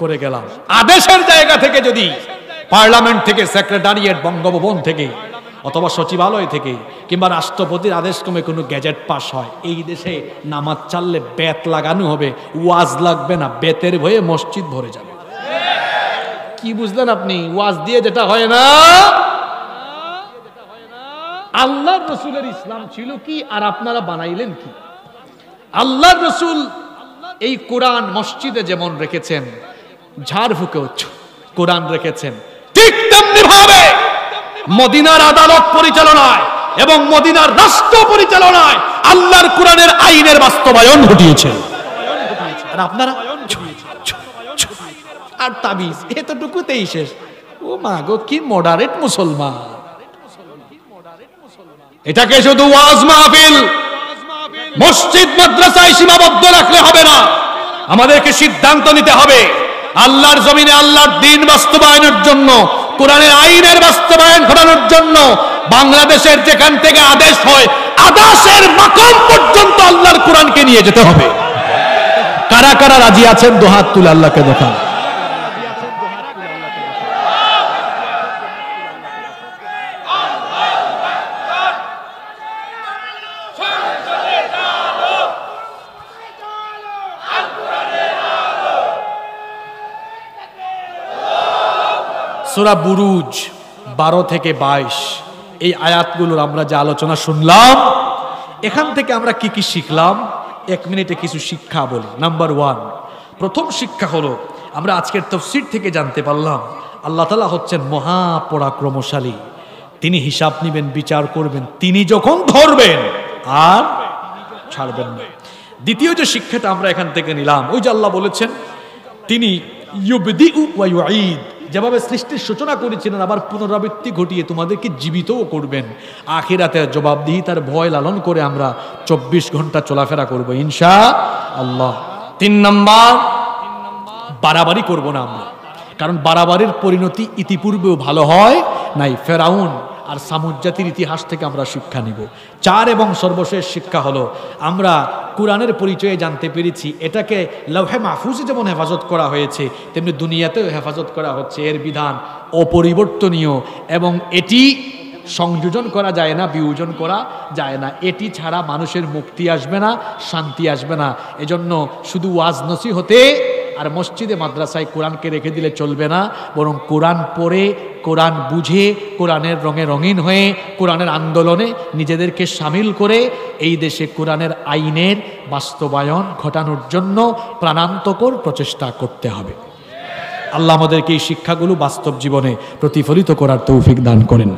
করে গেলাম। আদেশের জায়গা থেকে যদি পার্লামেন্ট থেকে, সেক্রেটারিয়েট, বঙ্গভবন থেকে অথবা সচিবালয় থেকে কিংবা রাষ্ট্রপতির আদেশ ক্রমে কোনো গ্যাজেট পাস হয়, এই দেশে নামাজ চাললে বেত লাগানো হবে, ওয়াজ লাগবে না, বেতের ভয়ে মসজিদ ভরে যাবে। কি বুঝলেন আপনি? ওয়াজ দিয়ে যেটা হয় না। আল্লাহর রসুলের ইসলাম ছিল কি আর আপনারা বানাইলেন কি? আল্লাহর রসুল এই কোরআন মসজিদে যেমন রেখেছেন, ঝাড় ফুকেও কোরআন রেখেছেন, ঠিক তেমনি ভাবে মদিনার আদালত পরিচালনায় এবং মদিনার রাষ্ট্র পরিচালনায় আল্লাহর কোরআনের আইনের বাস্তবায়ন ঘটিয়েছেন। আর আপনারা আর তাবিজ, এতটুকুতেই শেষ। ও মা গো, কি মডারেট মুসলমান! এটাকে শুধু ওয়াজ মাহফিল, মসজিদ, মাদ্রাসায় সীমাবদ্ধ রাখলে হবে না। আমাদেরকে সিদ্ধান্ত নিতে হবে আল্লাহর জমিনে আল্লাহর দ্বীন বাস্তবায়নের জন্য, কোরআনের আইনের বাস্তবায়ন ঘটানোর জন্য বাংলাদেশের যেখান থেকে আদেশ হয় আদেশের মাকাম পর্যন্ত আল্লাহর কোরআনকে নিয়ে যেতে হবে। কারা কারা রাজি আছেন দুহাত তুলে আল্লাহকে দেখান। সূরা বুরুজ 12 থেকে 22 এই আয়াতগুলোর আমরা যে আলোচনা শুনলাম, এখান থেকে আমরা কি কি শিখলাম? 1 মিনিটে কিছু শিক্ষা বলি। নাম্বার 1, প্রথম শিক্ষা হলো আমরা আজকের তাফসীর থেকে জানতে পারলাম আল্লাহ তাআলা হচ্ছেন মহাপরাক্রমশালী। তিনি হিসাব নেবেন, বিচার করবেন, তিনি যখন ধরবেন আর ছাড়বেন না। দ্বিতীয় যে শিক্ষাটা আমরা এখান থেকে নিলাম, ওই যে আল্লাহ বলেছেন তিনি ইউবদিউ ওয়া ইউঈদ, যেভাবে সৃষ্টির সূচনা করেছিলেন আবার পুনরাবৃত্তি ঘটিয়ে তোমাদেরকে জীবিতও করবেন। আখিরাতে জবাবদিহিতার ভয় লালন করে আমরা 24 ঘন্টা চলাফেরা করব ইনশাআল্লাহ। 3 নাম্বার, বাড়াবাড়ি করব না আমরা, কারণ বাড়াবাড়ির পরিণতি ইতিপূর্বেও ভালো হয় নাই। ফেরাউন আর সামুদ জাতির ইতিহাস থেকে আমরা শিক্ষা নিব। 4 এবং সর্বশেষ শিক্ষা হলো আমরা কোরআনের পরিচয়ে জানতে পেরেছি এটাকে লৌহে মাহফুজে যেমন হেফাজত করা হয়েছে তেমনি দুনিয়াতেও হেফাজত করা হচ্ছে। এর বিধান অপরিবর্তনীয় এবং এটি সংযোজন করা যায় না, বিয়োজন করা যায় না। এটি ছাড়া মানুষের মুক্তি আসবে না, শান্তি আসবে না। এজন্য শুধু ওয়াজ নসিহতে আর মসজিদে মাদ্রাসায় কোরআনকে রেখে দিলে চলবে না, বরং কোরআন পড়ে, কোরআন বুঝে, কোরআনের রঙে রঙিন হয়ে, কোরআনের আন্দোলনে নিজেদেরকে সামিল করে এই দেশে কোরআনের আইনের বাস্তবায়ন ঘটানোর জন্য প্রাণান্তকর প্রচেষ্টা করতে হবে। আল্লাহ আমাদেরকে এই শিক্ষাগুলো বাস্তব জীবনে প্রতিফলিত করার তৌফিক দান করেন।